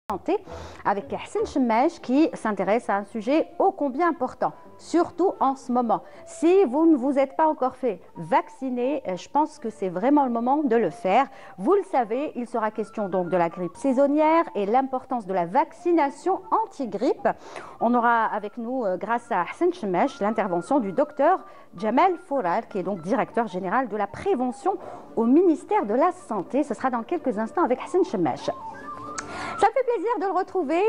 Santé avec Hassan Chemach qui s'intéresse à un sujet ô combien important, surtout en ce moment. Si vous ne vous êtes pas encore fait vacciner, je pense que c'est vraiment le moment de le faire. Vous le savez, il sera question donc de la grippe saisonnière et l'importance de la vaccination anti-grippe. On aura avec nous, grâce à Hassan Chemach, l'intervention du docteur Jamal Fourar, qui est donc directeur général de la prévention au ministère de la Santé. Ce sera dans quelques instants avec Hassan Chemach. Ça me fait plaisir de le retrouver.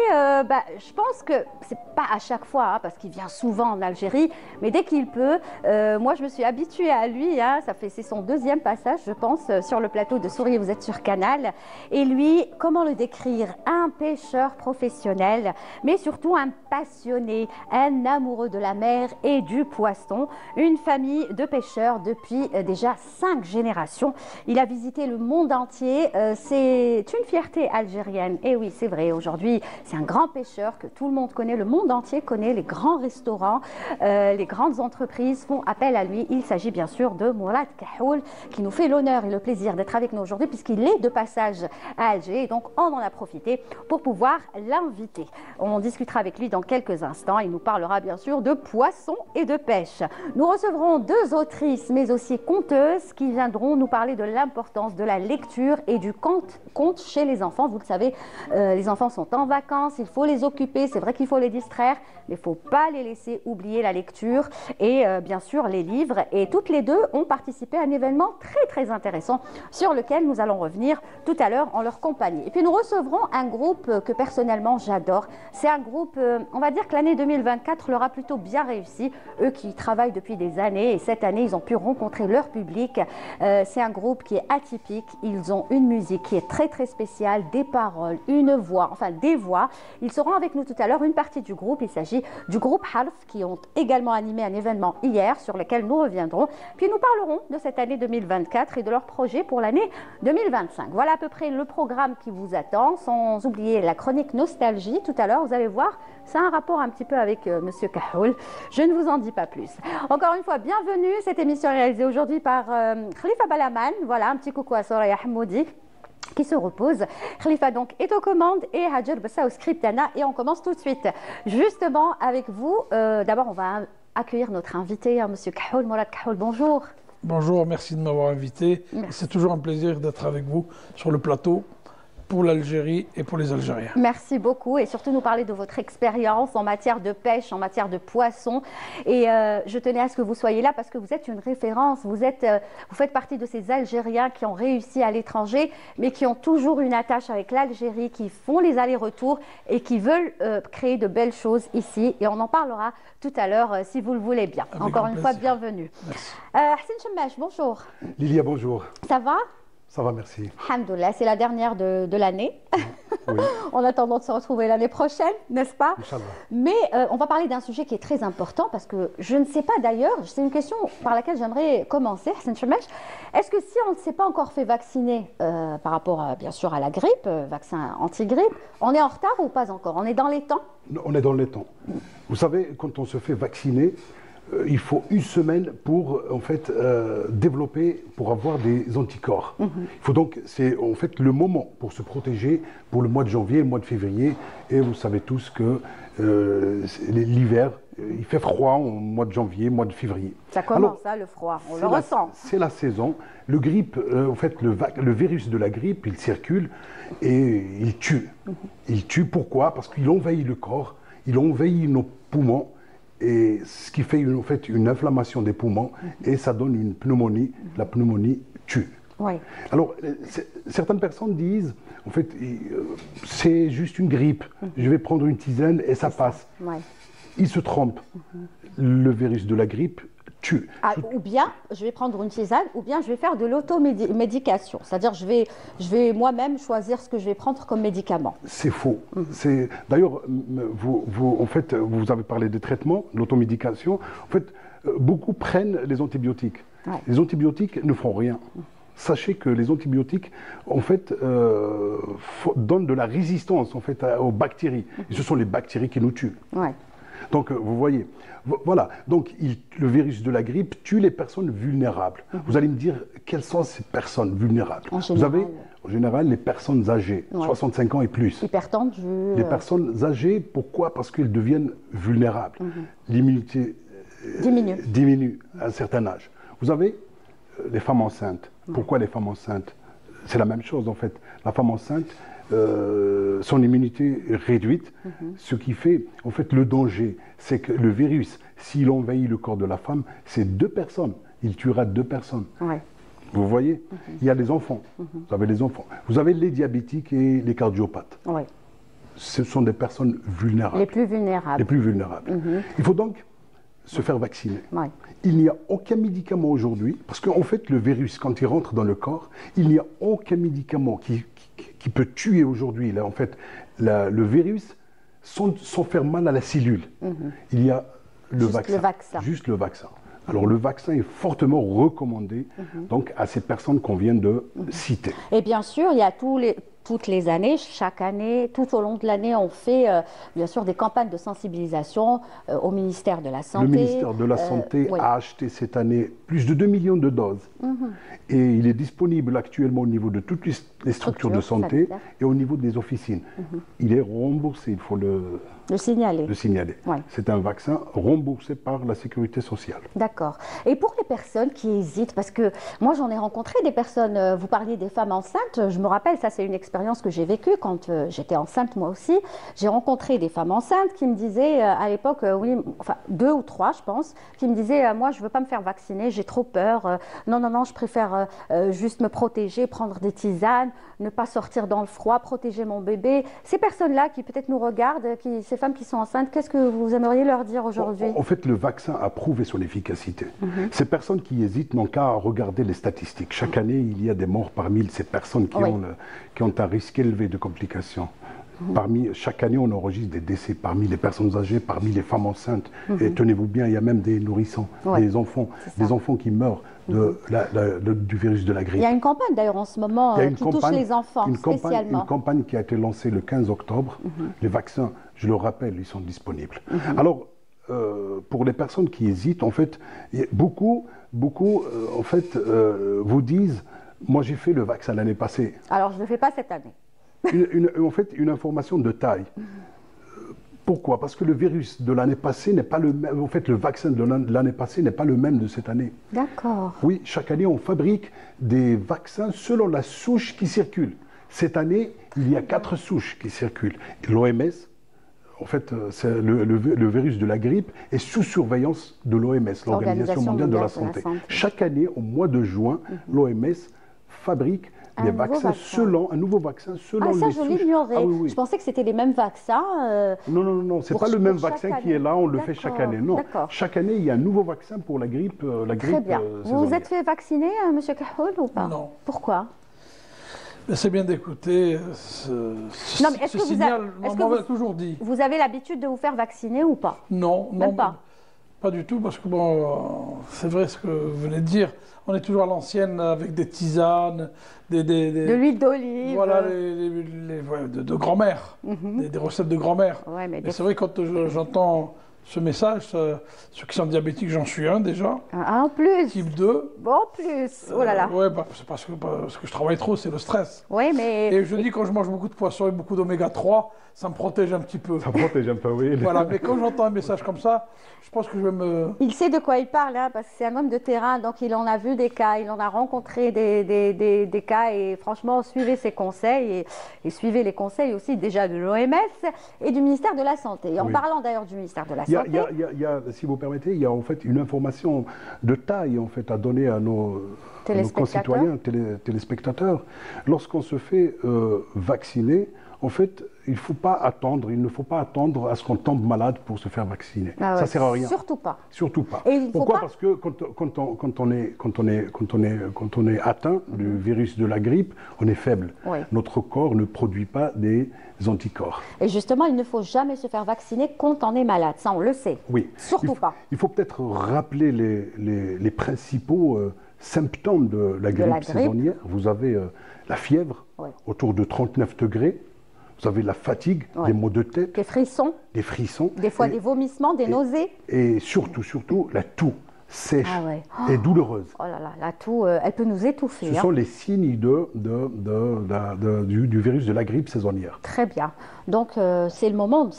Je pense que c'est pas à chaque fois, hein, parce qu'il vient souvent en Algérie, mais dès qu'il peut, moi je me suis habituée à lui. Hein, c'est son deuxième passage, je pense, sur le plateau de Souriez, vous êtes sur Canal. Et lui, comment le décrire? Un pêcheur professionnel, mais surtout un passionné, un amoureux de la mer et du poisson. Une famille de pêcheurs depuis déjà 5 générations. Il a visité le monde entier. C'est une fierté algérienne. Et oui, c'est vrai, aujourd'hui, c'est un grand pêcheur que tout le monde connaît, le monde entier connaît, les grands restaurants, les grandes entreprises font appel à lui. Il s'agit bien sûr de Mourad Kahoul, qui nous fait l'honneur et le plaisir d'être avec nous aujourd'hui, puisqu'il est de passage à Alger. Et donc, on en a profité pour pouvoir l'inviter. On discutera avec lui dans quelques instants. Il nous parlera bien sûr de poissons et de pêche. Nous recevrons 2 autrices, mais aussi conteuses, qui viendront nous parler de l'importance de la lecture et du conte chez les enfants. Vous le savez, les enfants sont en vacances, il faut les occuper, c'est vrai qu'il faut les distraire, mais il ne faut pas les laisser oublier la lecture et bien sûr les livres. Et toutes les 2 ont participé à un événement très intéressant sur lequel nous allons revenir tout à l'heure en leur compagnie. Et puis nous recevrons un groupe que personnellement j'adore. C'est un groupe, on va dire que l'année 2024 leur a plutôt bien réussi, eux qui travaillent depuis des années, et cette année ils ont pu rencontrer leur public. C'est un groupe qui est atypique, ils ont une musique qui est très spéciale, des paroles, une voix, enfin des voix. Ils seront avec nous tout à l'heure, une partie du groupe. Il s'agit du groupe Harf qui ont également animé un événement hier sur lequel nous reviendrons. Puis nous parlerons de cette année 2024 et de leur projet pour l'année 2025. Voilà à peu près le programme qui vous attend, sans oublier la chronique nostalgie. Tout à l'heure, vous allez voir, c'est un rapport un petit peu avec Monsieur Kahoul. Je ne vous en dis pas plus. Encore une fois, bienvenue. Cette émission est réalisée aujourd'hui par Khalifa Balaman. Voilà, un petit coucou à Soraya Hamoudi qui se repose. Khalifa donc est aux commandes et Hajar Bassa au script Anna, et on commence tout de suite justement avec vous. D'abord on va accueillir notre invité, hein, Monsieur Kahoul, Mourad Kahoul, bonjour. Bonjour, merci de m'avoir invité. C'est toujours un plaisir d'être avec vous sur le plateau pour l'Algérie et pour les Algériens. Merci beaucoup, et surtout nous parler de votre expérience en matière de pêche, en matière de poisson. Et je tenais à ce que vous soyez là parce que vous êtes une référence. Vous faites partie de ces Algériens qui ont réussi à l'étranger, mais qui ont toujours une attache avec l'Algérie, qui font les allers-retours et qui veulent créer de belles choses ici. Et on en parlera tout à l'heure si vous le voulez bien. Avec encore une fois, bienvenue. Hassan Chemach, bonjour. Lilia, bonjour. Ça va? Ça va, merci. Alhamdoulilah, c'est la dernière de l'année. Oui. En attendant de se retrouver l'année prochaine, n'est-ce pas? Inch'Allah. Mais on va parler d'un sujet qui est très important, parce que je ne sais pas d'ailleurs, c'est une question par laquelle j'aimerais commencer, Hassan Chemach. Est-ce que si on ne s'est pas encore fait vacciner par rapport bien sûr à la grippe, vaccin anti-grippe, on est en retard ou pas encore? On est dans les temps? On est dans les temps. Vous savez, quand on se fait vacciner, il faut 1 semaine pour en fait développer, pour avoir des anticorps. Il faut donc, c'est en fait le moment pour se protéger pour le mois de janvier, le mois de février. Et vous savez tous que l'hiver, il fait froid au mois de janvier, mois de février. Ça commence, le froid, on le ressent. C'est la saison. Le grippe, en fait, le virus de la grippe, il circule et il tue. Il tue, pourquoi? Parce qu'il envahit le corps, il envahit nos poumons. Et ce qui fait en fait une inflammation des poumons et ça donne une pneumonie. La pneumonie tue. Oui. Alors, certaines personnes disent, en fait, c'est juste une grippe. Je vais prendre une tisane et ça passe. Ouais. Ils se trompent. Le virus de la grippe tue. Ah, ou bien je vais prendre une tisane, ou bien je vais faire de l'automédication. C'est-à-dire je vais moi-même choisir ce que je vais prendre comme médicament. C'est faux. D'ailleurs, en fait, vous avez parlé des traitements, l'automédication. En fait, beaucoup prennent les antibiotiques. Ouais. Les antibiotiques ne font rien. Sachez que les antibiotiques, en fait, donnent de la résistance en fait, aux bactéries. Et ce sont les bactéries qui nous tuent. Ouais. Donc, vous voyez, voilà. Donc, le virus de la grippe tue les personnes vulnérables. Vous allez me dire, quelles sont ces personnes vulnérables? En général. en général les personnes âgées, 65 ans et plus. Hypertendues. Les personnes âgées, pourquoi? Parce qu'elles deviennent vulnérables. L'immunité diminue à un certain âge. Vous avez les femmes enceintes. Pourquoi les femmes enceintes? C'est la même chose en fait. La femme enceinte, son immunité est réduite, ce qui fait en fait le danger, c'est que le virus, s'il envahit le corps de la femme, c'est 2 personnes. Il tuera 2 personnes. Ouais. Vous voyez, il y a les enfants. Vous avez les enfants. Vous avez les diabétiques et les cardiopathes. Ouais. Ce sont des personnes vulnérables. Les plus vulnérables. Les plus vulnérables. Il faut donc se faire vacciner. Ouais. Il n'y a aucun médicament aujourd'hui, parce qu'en fait, le virus, quand il rentre dans le corps, il n'y a aucun médicament qui peut tuer aujourd'hui. Là, en fait, le virus sans faire mal à la cellule. Il y a le vaccin. Juste le vaccin. Alors le vaccin est fortement recommandé donc, à ces personnes qu'on vient de citer. Et bien sûr, il y a toutes les années, chaque année, tout au long de l'année, on fait bien sûr des campagnes de sensibilisation au ministère de la Santé. Le ministère de la Santé a acheté cette année plus de 2 millions de doses. Et il est disponible actuellement au niveau de toutes les structures de santé et au niveau des officines. Il est remboursé, il faut le signaler. Ouais. C'est un vaccin remboursé par la Sécurité sociale. D'accord. Et pour les personnes qui hésitent, parce que moi j'en ai rencontré des personnes, vous parliez des femmes enceintes, je me rappelle, ça c'est une expérience que j'ai vécue quand j'étais enceinte moi aussi. J'ai rencontré des femmes enceintes qui me disaient à l'époque, oui, enfin 2 ou 3 je pense, qui me disaient moi je ne veux pas me faire vacciner, j'ai trop peur, non, je préfère juste me protéger, prendre des tisanes, ne pas sortir dans le froid, protéger mon bébé. Ces personnes-là qui peut-être nous regardent, ces femmes qui sont enceintes, qu'est-ce que vous aimeriez leur dire aujourd'hui? En fait, le vaccin a prouvé son efficacité. Ces personnes qui hésitent n'ont qu'à regarder les statistiques. Chaque année, il y a des morts parmi ces personnes qui ont un risque élevé de complications. Chaque année, on enregistre des décès parmi les personnes âgées, parmi les femmes enceintes. Et tenez-vous bien, il y a même des nourrissons, des enfants qui meurent du virus de la grippe. Il y a une campagne d'ailleurs en ce moment qui touche les enfants spécialement. Une campagne qui a été lancée le 15 octobre. Les vaccins, je le rappelle, ils sont disponibles. Alors, pour les personnes qui hésitent, en fait, beaucoup en fait, vous disent, moi j'ai fait le vaccin l'année passée. Alors, je ne le fais pas cette année. En fait, une information de taille. Pourquoi? Parce que le virus de l'année passée n'est pas le même. En fait, le vaccin de l'année passée n'est pas le même de cette année. D'accord. Oui, chaque année, on fabrique des vaccins selon la souche qui circule. Cette année, il y a 4 souches qui circulent. L'OMS, en fait, le virus de la grippe est sous surveillance de l'OMS, l'Organisation mondiale de la santé. Chaque année, au mois de juin, l'OMS fabrique un nouveau vaccin selon les souches. Ça, je l'ignorais. Je pensais que c'était les mêmes vaccins. Non, ce n'est pas le même vaccin qui est là, on le fait chaque année. Non, chaque année, il y a un nouveau vaccin pour la grippe. Très bien. Vous vous êtes fait vacciner, M. Kahoul, ou pas? Non. Pourquoi? C'est bien d'écouter ce signal, on m'avait toujours dit. Vous avez l'habitude de vous faire vacciner ou pas? Non, même pas. Pas du tout, parce que bon, c'est vrai ce que vous venez de dire. On est toujours à l'ancienne avec des tisanes, de l'huile d'olive. Voilà, de grand-mère, des recettes de grand-mère. Ouais, mais c'est vrai, quand j'entends ce message, ceux qui sont diabétiques, j'en suis un déjà. En plus. Type 2. Bon, en plus. Oh là là. Ouais, c'est parce que je travaille trop, c'est le stress. Oui, mais. Et je dis, quand je mange beaucoup de poissons et beaucoup d'oméga 3, ça me protège un petit peu. Ça protège un peu, oui. Voilà, mais quand j'entends un message comme ça, je pense que je vais me... Il sait de quoi il parle, hein, parce que c'est un homme de terrain, donc il en a vu des cas, il en a rencontré des cas, et franchement, suivez ses conseils, et suivez les conseils aussi déjà de l'OMS et du ministère de la Santé. Et en parlant d'ailleurs du ministère de la Santé... si vous permettez, il y a en fait une information de taille en fait, à donner à nos concitoyens, téléspectateurs. Lorsqu'on se fait vacciner, en fait, il ne faut pas attendre à ce qu'on tombe malade pour se faire vacciner. Ça ne sert à rien. Surtout pas. Surtout pas. Pourquoi? Parce que quand on est atteint du virus de la grippe, on est faible. Oui. Notre corps ne produit pas des anticorps. Et justement, il ne faut jamais se faire vacciner quand on est malade. Ça, on le sait. Oui. Surtout pas. Il faut peut-être rappeler les principaux symptômes de la grippe saisonnière. Vous avez la fièvre autour de 39 degrés. Vous avez la fatigue, des maux de tête. Des frissons. Des frissons. Des fois des vomissements, des nausées. Et surtout, la toux. sèche et douloureuse. Oh là là, la toux, elle peut nous étouffer. Ce sont les signes du virus de la grippe saisonnière. Très bien. Donc c'est vraiment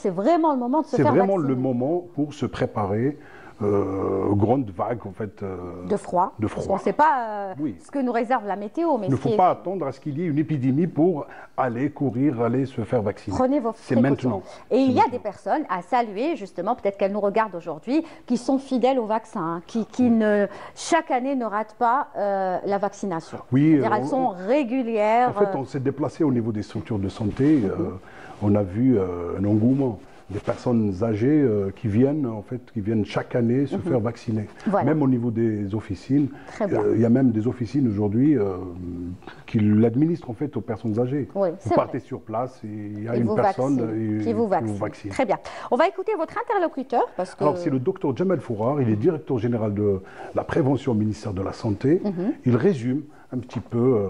le moment de se faire vacciner. C'est vraiment le moment pour se préparer. Grande vague en fait de froid. Parce qu'on ne sait pas ce que nous réserve la météo. Mais il ne faut pas attendre à ce qu'il y ait une épidémie pour aller courir, aller se faire vacciner. Prenez vos précautions. C'est maintenant. Et il y a des personnes à saluer justement, peut-être qu'elles nous regardent aujourd'hui, qui sont fidèles au vaccin, hein, qui chaque année ne ratent pas la vaccination. Oui, elles sont régulières. En fait, on s'est déplacé au niveau des structures de santé. On a vu un engouement. Des personnes âgées qui viennent chaque année se faire vacciner. Voilà. Même au niveau des officines, il y a même des officines aujourd'hui qui l'administrent en fait aux personnes âgées. Oui, vous partez sur place et il y a une personne qui vous vaccine. Très bien. On va écouter votre interlocuteur parce que... Alors c'est le docteur Jamal Fourar, il est directeur général de la prévention au ministère de la Santé. Il résume un petit peu,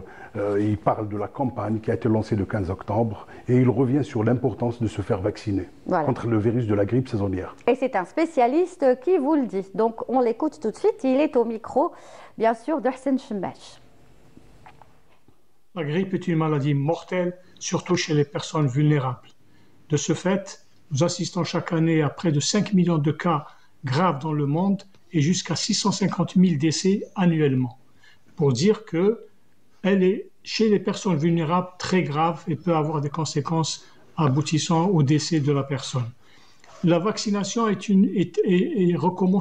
il parle de la campagne qui a été lancée le 15 octobre et il revient sur l'importance de se faire vacciner contre le virus de la grippe saisonnière. Et c'est un spécialiste qui vous le dit. Donc on l'écoute tout de suite, il est au micro, bien sûr, de Hassan Chemmache. La grippe est une maladie mortelle, surtout chez les personnes vulnérables. De ce fait, nous assistons chaque année à près de 5 millions de cas graves dans le monde et jusqu'à 650 000 décès annuellement. Pour dire qu'elle est, chez les personnes vulnérables, très grave et peut avoir des conséquences aboutissant au décès de la personne. La vaccination est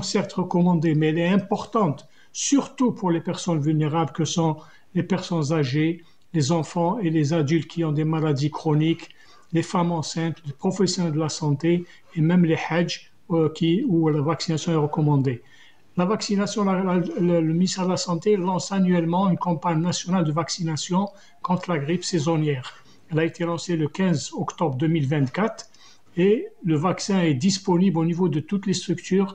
certes recommandée, mais elle est importante, surtout pour les personnes vulnérables que sont les personnes âgées, les enfants et les adultes qui ont des maladies chroniques, les femmes enceintes, les professionnels de la santé et même les Hajj où la vaccination est recommandée. La vaccination, le ministère de la Santé lance annuellement une campagne nationale de vaccination contre la grippe saisonnière. Elle a été lancée le 15 octobre 2024 et le vaccin est disponible au niveau de toutes les structures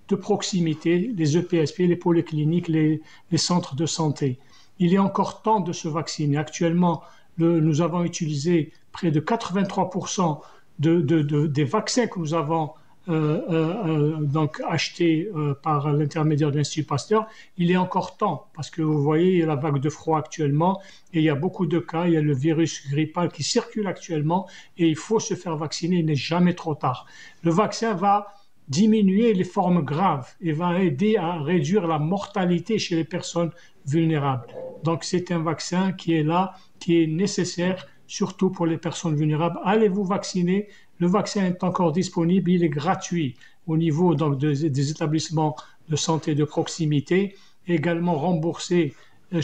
de proximité, les EPSP, les polycliniques, les centres de santé. Il est encore temps de se vacciner. Actuellement, nous avons utilisé près de 83% des vaccins que nous avons donc acheté par l'intermédiaire de l'Institut Pasteur. Il est encore temps parce que vous voyez, il y a la vague de froid actuellement et il y a beaucoup de cas, il y a le virus grippal qui circule actuellement et il faut se faire vacciner, il n'est jamais trop tard. Le vaccin va diminuer les formes graves et va aider à réduire la mortalité chez les personnes vulnérables. Donc c'est un vaccin qui est là, qui est nécessaire, surtout pour les personnes vulnérables. Allez vous vacciner. Le vaccin est encore disponible, il est gratuit au niveau donc, des établissements de santé de proximité, également remboursé en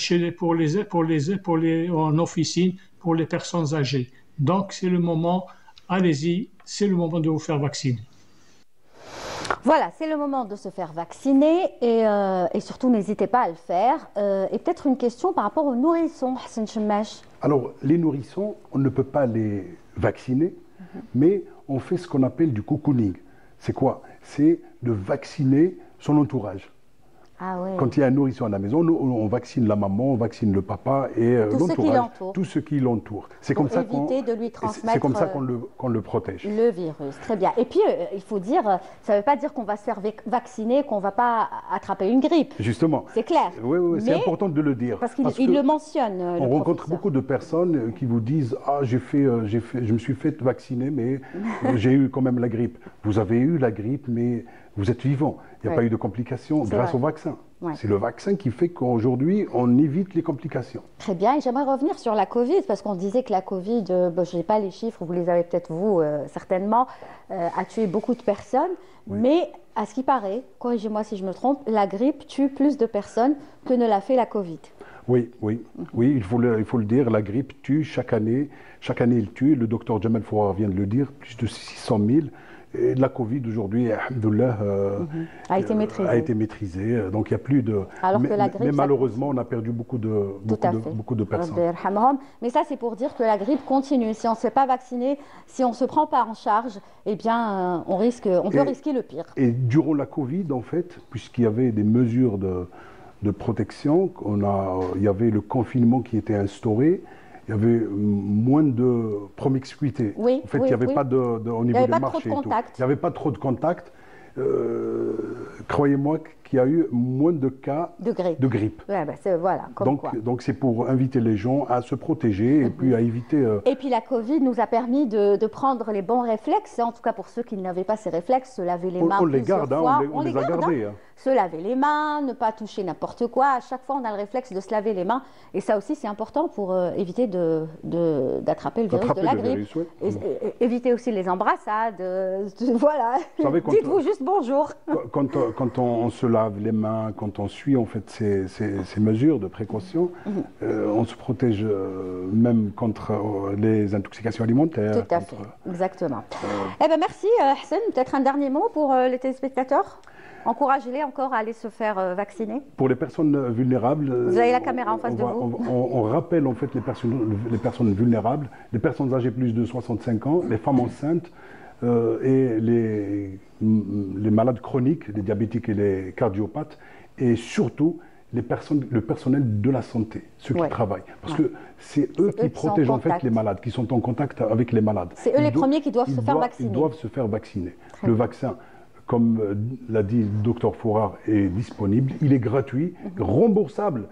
officine pour les personnes âgées. Donc c'est le moment, allez-y, c'est le moment de vous faire vacciner. Voilà, c'est le moment de se faire vacciner et surtout n'hésitez pas à le faire. Et peut-être une question par rapport aux nourrissons, Hassan Chemmache. Alors, les nourrissons, on ne peut pas les vacciner, mais on fait ce qu'on appelle du cocooning. C'est quoi? C'est de vacciner son entourage. Ah oui. Quand il y a un nourrisson à la maison, on vaccine la maman, on vaccine le papa et l'entourage, tout ce qui l'entoure. C'est comme ça qu'on le protège. Le virus, très bien. Et puis, il faut dire, ça ne veut pas dire qu'on va se faire vacciner, qu'on ne va pas attraper une grippe. Justement. C'est clair. Oui, c'est important de le dire. Parce qu'il le mentionne. On rencontre beaucoup de personnes qui vous disent « Ah, je me suis fait vacciner, mais j'ai eu quand même la grippe. » Vous avez eu la grippe, mais vous êtes vivant. Il n'y a pas eu de complications grâce au vaccin. Ouais. C'est le vaccin qui fait qu'aujourd'hui, on évite les complications. Très bien. Et j'aimerais revenir sur la Covid, parce qu'on disait que la Covid, je n'ai pas les chiffres, vous les avez peut-être vous, certainement, a tué beaucoup de personnes. Oui. Mais à ce qui paraît, corrigez-moi si je me trompe, la grippe tue plus de personnes que ne l'a fait la Covid. Oui, il faut le dire, la grippe tue chaque année. Chaque année, elle tue. Le docteur Jamal Fourar vient de le dire, plus de 600 000. Et la Covid aujourd'hui, alhamdoulilah, a été maîtrisée. Donc il n'y a plus de. Alors que la grippe, mais malheureusement, on a perdu beaucoup de personnes. Mais ça, c'est pour dire que la grippe continue. Si on ne se fait pas vacciner, si on ne se prend pas en charge, eh bien, on peut risquer le pire. Et durant la Covid, en fait, puisqu'il y avait des mesures de protection, il y avait le confinement qui était instauré. Il y avait moins de promiscuité. Oui, en fait, il n'y avait pas au niveau des marchés. Il n'y avait pas trop de contact. Croyez-moi qu'il y a eu moins de cas de grippe. Ouais, ben voilà, donc c'est pour inviter les gens à se protéger et puis à éviter... Et puis la Covid nous a permis de prendre les bons réflexes, en tout cas pour ceux qui n'avaient pas ces réflexes, se laver les mains plusieurs fois. On les a gardés. Se laver les mains, ne pas toucher n'importe quoi. À chaque fois, on a le réflexe de se laver les mains. Et ça aussi, c'est important pour éviter d'attraper le virus de la grippe. Et éviter aussi les embrassades. Voilà. Dites-vous juste bonjour. Quand on se lave les mains, quand on suit en fait ces mesures de précaution, on se protège même contre les intoxications alimentaires. Tout à fait, exactement. Eh ben merci Hassan. Peut-être un dernier mot pour les téléspectateurs. Encouragez-les encore à aller se faire vacciner. Pour les personnes vulnérables, vous avez la caméra en face de vous. On rappelle en fait les personnes vulnérables, les personnes âgées plus de 65 ans, les femmes enceintes et les malades chroniques, les diabétiques et les cardiopathes, et surtout le personnel de la santé, ceux qui travaillent. Parce que c'est eux qui protègent en fait les malades, qui sont en contact avec les malades. C'est eux les premiers qui doivent se faire vacciner. Ils doivent se faire vacciner. Le vaccin, comme l'a dit le docteur Fourard, est disponible, il est gratuit, remboursable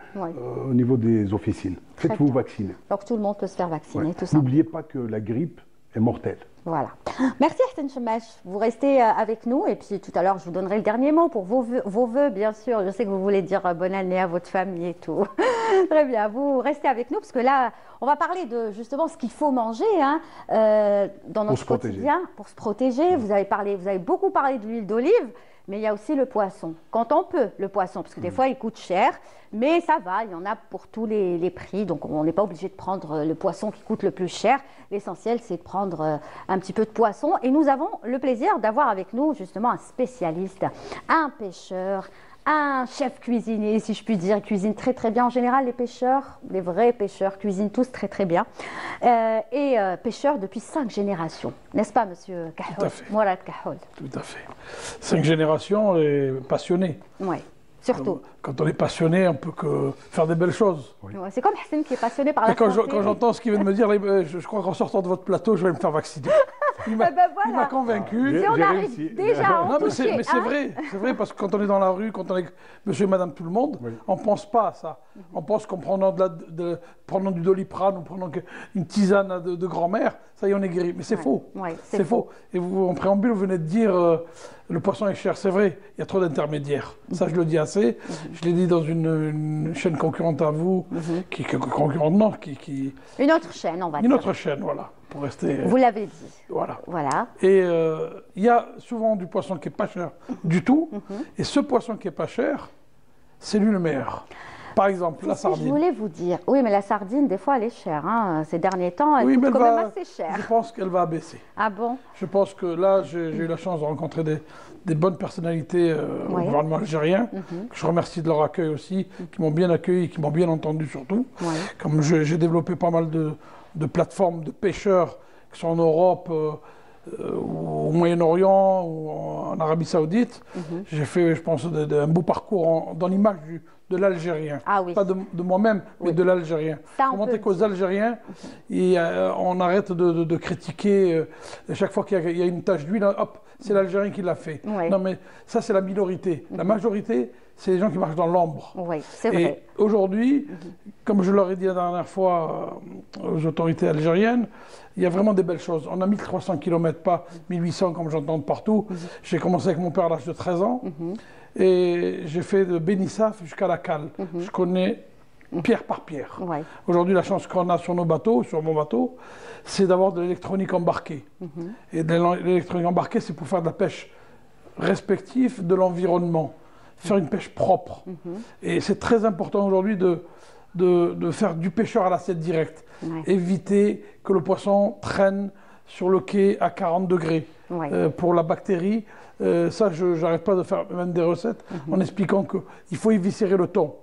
au niveau des officines. Faites-vous vacciner. Donc tout le monde peut se faire vacciner, tout ça. N'oubliez pas que la grippe est mortelle. Voilà. Merci Hassan Chemach. Vous restez avec nous et puis tout à l'heure je vous donnerai le dernier mot pour vos vœux, bien sûr. Je sais que vous voulez dire bonne année à votre famille et tout. Très bien, vous restez avec nous parce que là on va parler de justement ce qu'il faut manger dans notre quotidien pour se protéger. Vous avez beaucoup parlé de l'huile d'olive, mais il y a aussi le poisson. Quand on peut, le poisson, parce que des fois il coûte cher, mais ça va, il y en a pour tous les prix, donc on n'est pas obligé de prendre le poisson qui coûte le plus cher. L'essentiel, c'est de prendre un petit peu de poisson. Et nous avons le plaisir d'avoir avec nous justement un spécialiste, un pêcheur, un chef cuisinier, si je puis dire. Il cuisine très très bien. En général, les pêcheurs, les vrais pêcheurs, cuisinent tous très très bien. Et pêcheur depuis 5 générations. N'est-ce pas, monsieur Kahol? Tout à fait. Mourad Kahol. Tout à fait. 5 générations et passionnés. Oui. Surtout. Quand on est passionné, on peut que faire des belles choses. Oui. Ouais, c'est comme Hassan qui est passionné par la santé. Quand j'entends ce qu'il vient de me dire, je crois qu'en sortant de votre plateau, je vais me faire vacciner. Il m'a convaincu. Si on arrive déjà à en toucher, mais c'est vrai, parce que quand on est dans la rue, quand on est monsieur et madame tout le monde, on ne pense pas à ça. On pense qu'en prenant du Doliprane ou prenant une tisane de grand-mère, ça y est, on est guéri. Mais c'est faux. Ouais, c'est faux. Et vous, en préambule, vous venez de dire le poisson est cher. C'est vrai, il y a trop d'intermédiaires. Ça, je le dis assez. Je l'ai dit dans une chaîne concurrente à vous, concurrente non, une autre chaîne, on va dire. Une autre chaîne, voilà. Pour rester... Vous l'avez dit. Voilà. Et il y a souvent du poisson qui n'est pas cher du tout. Et ce poisson qui n'est pas cher, c'est lui le meilleur. Par exemple, la sardine. Je voulais vous dire, oui, mais la sardine, des fois, elle est chère. Hein. Ces derniers temps, elle coûte quand même assez cher. Je pense qu'elle va baisser. Ah bon? Je pense que là, j'ai eu la chance de rencontrer des bonnes personnalités au gouvernement algérien, que je remercie de leur accueil aussi, qui m'ont bien accueilli, qui m'ont bien entendu surtout. Comme j'ai développé pas mal de plateformes de pêcheurs qui sont en Europe, au Moyen-Orient ou en Arabie Saoudite. J'ai fait, je pense, un beau parcours dans l'image de l'Algérien. Ah oui. Pas de moi-même, mais de l'Algérien. Pour montrer qu'aux Algériens, on arrête de critiquer. Chaque fois qu'il y a une tache d'huile, hop, c'est l'Algérien qui l'a fait. Non, mais ça, c'est la minorité. La majorité, c'est les gens qui marchent dans l'ombre. Oui, c'est vrai. Et aujourd'hui, comme je leur ai dit la dernière fois aux autorités algériennes, il y a vraiment des belles choses. On a 1300 km, pas 1800 comme j'entends de partout. J'ai commencé avec mon père à l'âge de 13 ans. Et j'ai fait de Benissaf jusqu'à la Cale. Je connais pierre par pierre. Aujourd'hui, la chance qu'on a sur nos bateaux, sur mon bateau, c'est d'avoir de l'électronique embarquée. Et de l'électronique embarquée, c'est pour faire de la pêche respective de l'environnement. Faire une pêche propre. Et c'est très important aujourd'hui de faire du pêcheur à l'assiette directe. Éviter que le poisson traîne sur le quai à 40 degrés. Pour la bactérie, ça, je n'arrête pas de faire même des recettes en expliquant qu'il faut éviscérer le thon.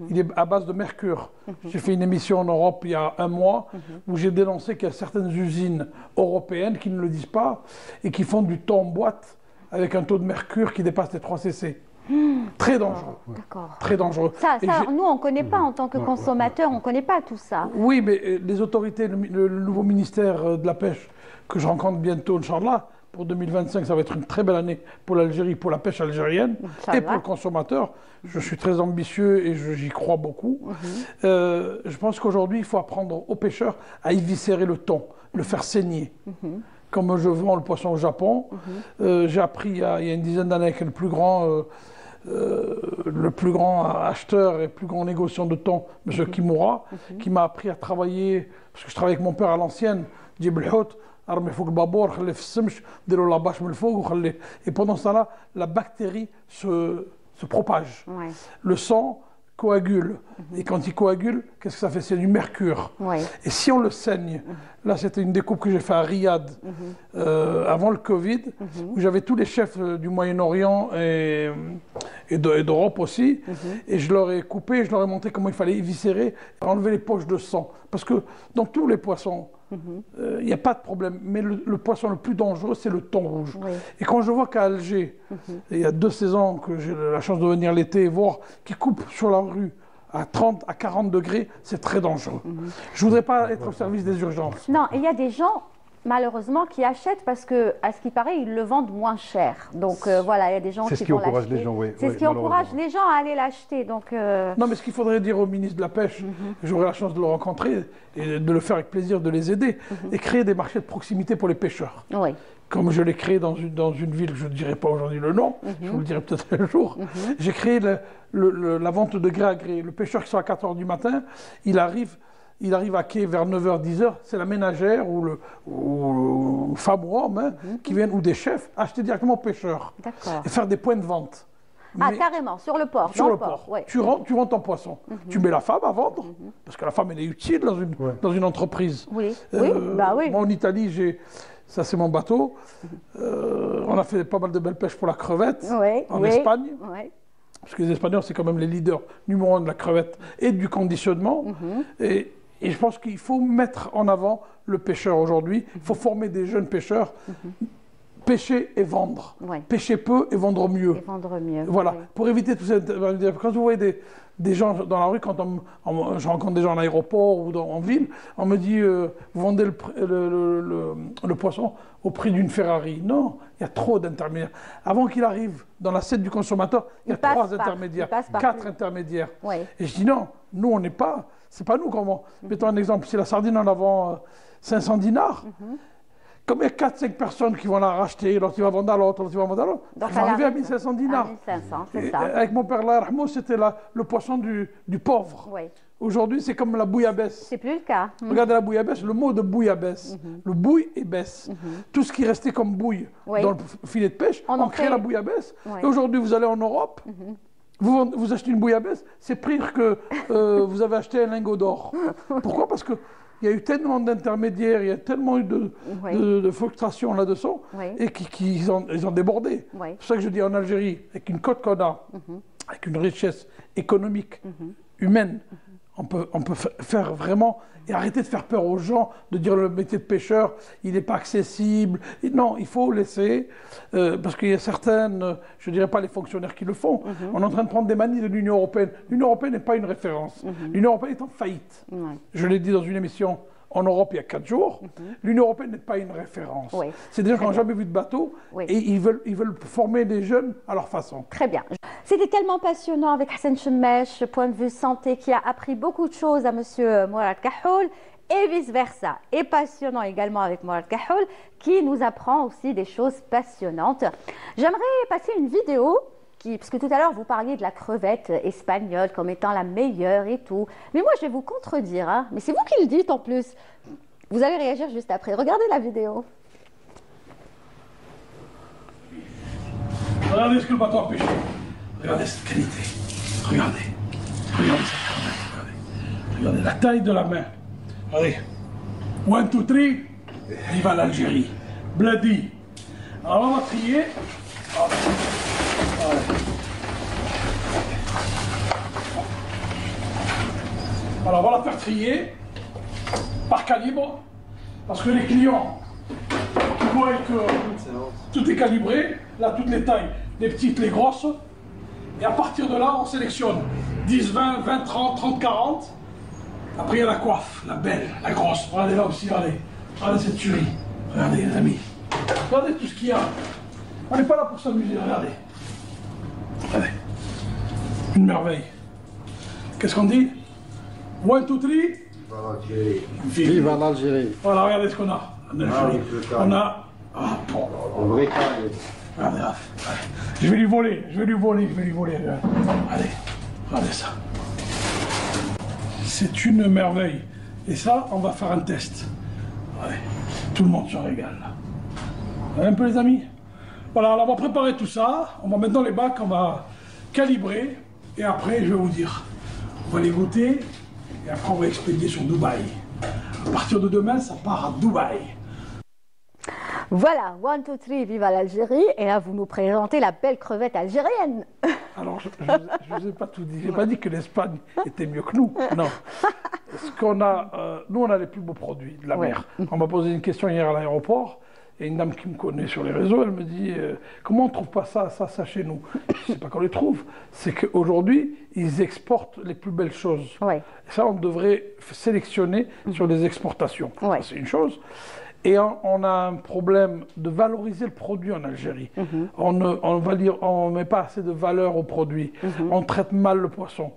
Il est à base de mercure. J'ai fait une émission en Europe il y a un mois où j'ai dénoncé qu'il y a certaines usines européennes qui ne le disent pas et qui font du thon en boîte avec un taux de mercure qui dépasse les 3 cc. Très dangereux. Très dangereux. Ça nous, on ne connaît pas en tant que consommateurs, on ne connaît pas tout ça. Oui, mais les autorités, le nouveau ministère de la Pêche que je rencontre bientôt, Inch'Allah, pour 2025, ça va être une très belle année pour l'Algérie, pour la pêche algérienne et pour le consommateur. Je suis très ambitieux et j'y crois beaucoup. Je pense qu'aujourd'hui, il faut apprendre aux pêcheurs à éviscérer le thon, le faire saigner. Comme je vends le poisson au Japon, j'ai appris il y a une dizaine d'années avec le plus grand acheteur et plus grand négociant de thon, M. Kimura, qui m'a appris à travailler, parce que je travaillais avec mon père à l'ancienne, et pendant ça là, la bactérie se propage. Le sang coagule. Et quand il coagule, qu'est-ce que ça fait? C'est du mercure. Et si on le saigne, là c'était une découpe que j'ai fait à Riyad avant le Covid, où j'avais tous les chefs du Moyen-Orient et d'Europe aussi, et je leur ai coupé, je leur ai montré comment il fallait éviscérer, enlever les poches de sang. Parce que dans tous les poissons, il n'y a pas de problème, mais le poisson le plus dangereux, c'est le thon rouge. Et quand je vois qu'à Alger, il y a 2 saisons que j'ai la chance de venir l'été et voir, qui coupent sur la rue à 30 à 40 degrés, c'est très dangereux. Je ne voudrais pas être au service des urgences. Non, il y a des gens, malheureusement, qui achètent parce que, à ce qui paraît, ils le vendent moins cher. Donc voilà, il y a des gens qui vont l'acheter. C'est ce qui encourage les gens, oui. C'est ce qui encourage les gens à aller l'acheter. Donc non, mais ce qu'il faudrait dire au ministre de la Pêche, j'aurai la chance de le rencontrer et de le faire avec plaisir, de les aider, et créer des marchés de proximité pour les pêcheurs. Comme je l'ai créé dans une ville, je ne dirai pas aujourd'hui le nom, je vous le dirai peut-être un jour. J'ai créé la vente de gré à gré. Le pêcheur qui sont à 4 h du matin, il arrive à quai vers 9 h, 10 h, c'est la ménagère ou le femme ou homme qui viennent, ou des chefs, acheter directement aux pêcheurs et faire des points de vente. Ah, carrément, sur le port. Sur le port. Tu vends ton poisson. Tu mets la femme à vendre, parce que la femme, elle est utile dans une entreprise. Bah oui. Moi, en Italie, ça c'est mon bateau. On a fait pas mal de belles pêches pour la crevette en Espagne. Parce que les Espagnols, c'est quand même les leaders numéro 1 de la crevette et du conditionnement. Et je pense qu'il faut mettre en avant le pêcheur aujourd'hui. Il faut former des jeunes pêcheurs. Pêcher et vendre. Pêcher peu et vendre mieux. Voilà, pour éviter tout ça. Quand vous voyez des gens dans la rue, quand je rencontre des gens en aéroport ou en ville, on me dit vous vendez le poisson au prix d'une Ferrari. Non, il y a trop d'intermédiaires. Avant qu'il arrive dans l'assiette du consommateur, il y a 3 intermédiaires, 4 intermédiaires. Et je dis non, nous on n'est pas, c'est pas nous comment. Mettons un exemple, si la sardine en avant 500 dinars, comme il y a 4-5 personnes qui vont la racheter, l'autre il va vendre à l'autre, l'autre il va vendre à l'autre, il va arriver à 1500 dinars. 1500, c'est ça. Avec mon père là, c'était le poisson du pauvre. Aujourd'hui, c'est comme la bouillabaisse. C'est plus le cas. Regardez la bouillabaisse, le mot de bouillabaisse. Le bouille et baisse. Tout ce qui restait comme bouille dans le filet de pêche, on crée la bouillabaisse. Et aujourd'hui, vous allez en Europe, vous achetez une bouillabaisse, c'est pire que vous avez acheté un lingot d'or. Pourquoi? Parce que il y a eu tellement d'intermédiaires, il y a tellement eu de frustrations là-dessous, et ils ont débordé. C'est pour ça que je dis en Algérie, avec une côte qu'on a, avec une richesse économique, humaine, on peut faire vraiment, et arrêter de faire peur aux gens, de dire le métier de pêcheur, il n'est pas accessible. Et non, il faut laisser, parce qu'il y a certaines, je ne dirais pas les fonctionnaires qui le font, on est en train de prendre des manies de l'Union européenne. L'Union européenne n'est pas une référence. L'Union européenne est en faillite. Je l'ai dit dans une émission en Europe il y a 4 jours, l'Union européenne n'est pas une référence. C'est des gens qui n'ont jamais vu de bateau et ils veulent former des jeunes à leur façon. Très bien. C'était tellement passionnant avec Hassan Chemmeche, point de vue santé, qui a appris beaucoup de choses à monsieur Mourad Kahoul et vice-versa. Et passionnant également avec Mourad Kahoul, qui nous apprend aussi des choses passionnantes. J'aimerais passer une vidéo parce que tout à l'heure, vous parliez de la crevette espagnole comme étant la meilleure et tout. Mais moi, je vais vous contredire. Hein. Mais c'est vous qui le dites en plus. Vous allez réagir juste après. Regardez la vidéo. Regardez ce que le bateau a pêché. Regardez cette qualité. Regardez. Regardez cette crevette. Regardez la taille de la main. Regardez. 1, 2, 3. Vive l'Algérie. Bloody. Alors, on va trier. Alors on va la faire trier par calibre, parce que les clients qui voient que tout est calibré, là toutes les tailles, les petites, les grosses, et à partir de là on sélectionne 10, 20, 20, 30, 30, 40. Après il y a la coiffe, la belle, la grosse. Regardez là aussi, regardez cette tuerie. Regardez les amis. Regardez tout ce qu'il y a. On n'est pas là pour s'amuser, regardez. Regardez. Une merveille. Qu'est-ce qu'on dit? 1, 2, 3. Vive l'Algérie. Voilà, regardez ce qu'on a. On a... Ah, bon, En vrai, regardez, regardez. Je vais lui voler, Allez, regardez ça. C'est une merveille. Et ça, on va faire un test. Ouais. Tout le monde se régale. Un peu les amis. Voilà, alors on va préparer tout ça. On va mettre dans les bacs, on va calibrer. Et après, je vais vous dire. On va les goûter. Et après, on va expédier sur Dubaï. À partir de demain, ça part à Dubaï. Voilà, 1, 2, 3, viva l'Algérie. Et là, vous nous présentez la belle crevette algérienne. Alors, je ne vous ai pas tout dit. Je n'ai pas dit que l'Espagne était mieux que nous. Non. Ce qu'on a, nous, on a les plus beaux produits de la mer. On m'a posé une question hier à l'aéroport. Et une dame qui me connaît sur les réseaux, elle me dit comment on ne trouve pas ça chez nous? Je ne sais pas qu'on les trouve. C'est qu'aujourd'hui, ils exportent les plus belles choses. Et ça, on devrait sélectionner sur les exportations. C'est une chose. Et on a un problème de valoriser le produit en Algérie. On ne met pas assez de valeur au produit. On traite mal le poisson.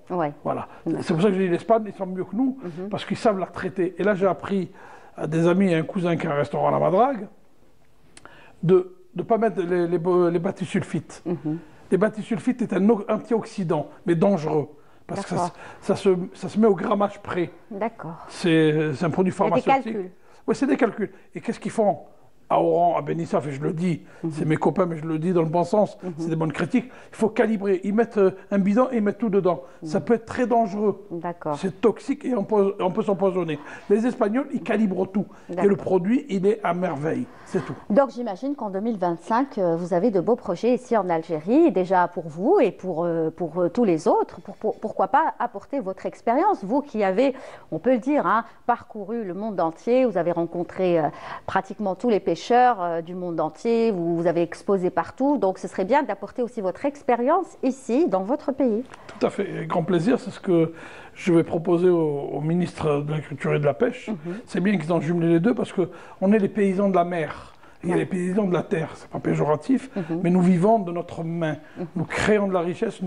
Voilà. C'est pour ça que je dis l'Espagne, ils sont mieux que nous, parce qu'ils savent la traiter. Et là, j'ai appris à des amis et un cousin qui a un restaurant à la Madrague, de ne pas mettre les batisulfites. Les batisulfites est un antioxydant, mais dangereux. Parce que ça se met au grammage près. D'accord. C'est un produit pharmaceutique. Et des calculs. Oui, c'est des calculs. Et qu'est-ce qu'ils font à Oran, à Benissaf, et je le dis, c'est mes copains, mais je le dis dans le bon sens, c'est des bonnes critiques, il faut calibrer. Ils mettent un bidon et ils mettent tout dedans. Ça peut être très dangereux. C'est toxique et on peut s'empoisonner. Les Espagnols, ils calibrent tout. Et le produit, il est à merveille. C'est tout. Donc j'imagine qu'en 2025, vous avez de beaux projets ici en Algérie, déjà pour vous et pour tous les autres. Pourquoi pas apporter votre expérience, vous qui avez, on peut le dire, parcouru le monde entier, vous avez rencontré pratiquement tous les pêcheurs du monde entier, vous avez exposé partout, donc ce serait bien d'apporter aussi votre expérience ici, dans votre pays. Tout à fait, grand plaisir, c'est ce que je vais proposer au ministre de l'Agriculture et de la Pêche. C'est bien qu'ils ont jumelé les deux parce qu'on est les paysans de la mer. Il y a les paysans de la terre, c'est pas péjoratif, mais nous vivons de notre main, nous créons de la richesse,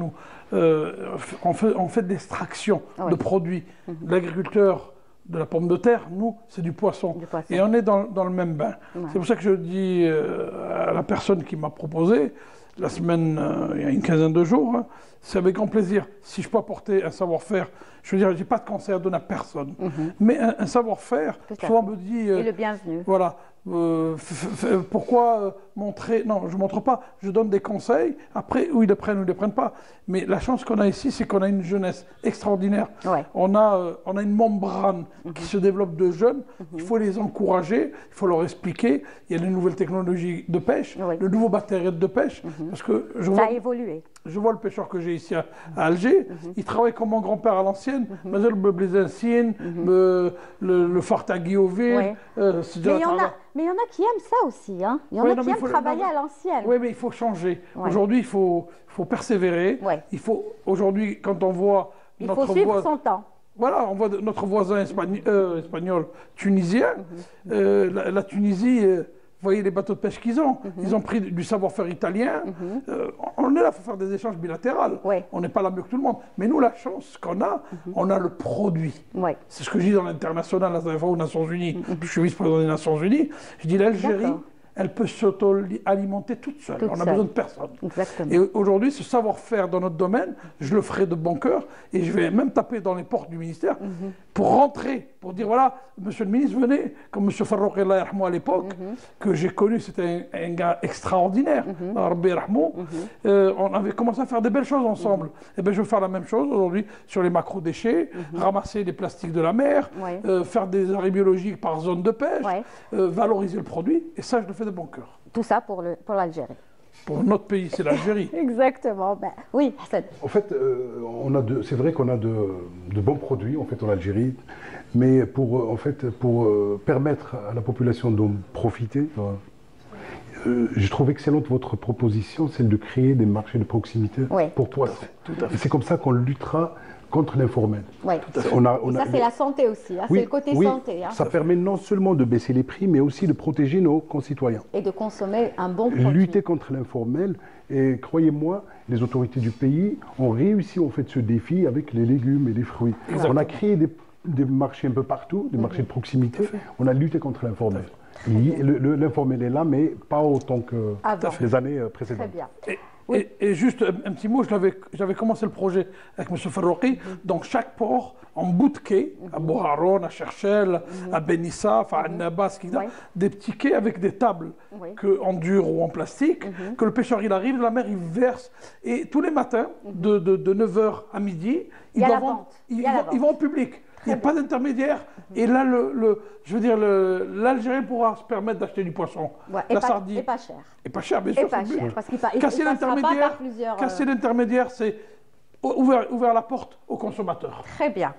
on fait de l'extraction de produits. L'agriculteur de la pomme de terre, nous, c'est du poisson. Et on est dans le même bain. C'est pour ça que je dis à la personne qui m'a proposé, la semaine, il y a une quinzaine de jours, c'est avec grand plaisir. Si je peux apporter un savoir-faire, je veux dire, je n'ai pas de conseil à donner à personne, mais un savoir-faire, souvent on me dit... Et le bienvenu. Voilà. Pourquoi montrer? Non, je ne montre pas, je donne des conseils, après, ou ils les prennent ou ils ne les prennent pas. Mais la chance qu'on a ici, c'est qu'on a une jeunesse extraordinaire. On a une membrane qui se développe de jeunes, il faut les encourager, il faut leur expliquer. Il y a les nouvelles technologies de pêche, le nouveau matériel de pêche. Parce que ça a évolué. Je vois le pêcheur que j'ai ici à Alger, il travaille comme mon grand-père à l'ancienne, le Fartagui au vide. Mais il y en a qui aiment ça aussi. Il y en a qui aiment travailler à l'ancienne. Oui, mais il faut changer. Aujourd'hui, il faut persévérer. Il faut, aujourd'hui, quand on voit notre voisin... Il faut suivre son temps. Voilà, on voit notre voisin espagnol, tunisien. La Tunisie... Vous voyez les bateaux de pêche qu'ils ont. Ils ont pris du savoir-faire italien. On est là pour faire des échanges bilatéraux. On n'est pas là mieux que tout le monde. Mais nous, la chance qu'on a, on a le produit. C'est ce que je dis dans l'international, la dernière fois aux Nations Unies. Je suis vice-président des Nations Unies. Je dis l'Algérie, elle peut s'auto-alimenter toute seule. On n'a besoin de personne. Et aujourd'hui, ce savoir-faire dans notre domaine, je le ferai de bon cœur. Et je vais même taper dans les portes du ministère pour rentrer, pour dire voilà, monsieur le ministre, venez, comme monsieur Farrouk à l'époque, que j'ai connu, c'était un gars extraordinaire. On avait commencé à faire des belles choses ensemble. Et bien, je vais faire la même chose aujourd'hui sur les macro-déchets, ramasser les plastiques de la mer, faire des arrêts biologiques par zone de pêche, valoriser le produit. Et ça, je le fais de bon cœur. Tout ça pour l'Algérie. Pour notre pays, c'est l'Algérie. Exactement. Oui, Hassan. En fait, c'est vrai qu'on a de bons produits en fait en Algérie, mais pour permettre à la population d'en profiter, je trouve excellente votre proposition, celle de créer des marchés de proximité pour poissons. Et c'est comme ça qu'on luttera contre l'informel. Oui. Ça, c'est la santé aussi, hein, oui, c'est le côté oui, santé. Hein. Ça permet non seulement de baisser les prix, mais aussi de protéger nos concitoyens. Et de consommer un bon produit. Lutter contre l'informel. Et croyez-moi, les autorités du pays ont réussi en fait ce défi avec les légumes et les fruits. Exactement. On a créé des marchés un peu partout, des marchés de proximité. On a lutté contre l'informel. L'informel est là, mais pas autant que les années précédentes. Très bien. Et juste un petit mot, j'avais commencé le projet avec M. Ferroqui. Donc chaque port, en bout de quai, à Boharon, à Cherchel, à Benissaf, à Annabas, des petits quais avec des tables en dur ou en plastique, que le pêcheur il arrive de la mer, il verse. Et tous les matins, de 9h à midi, ils vont en public. Il n'y a pas d'intermédiaire. Et là, je veux dire, l'Algérien pourra se permettre d'acheter du poisson. La sardine. Et pas cher. Et pas cher, bien sûr. Et pas cher. Parce qu'il casser l'intermédiaire, c'est ouvrir la porte aux consommateurs. Très bien.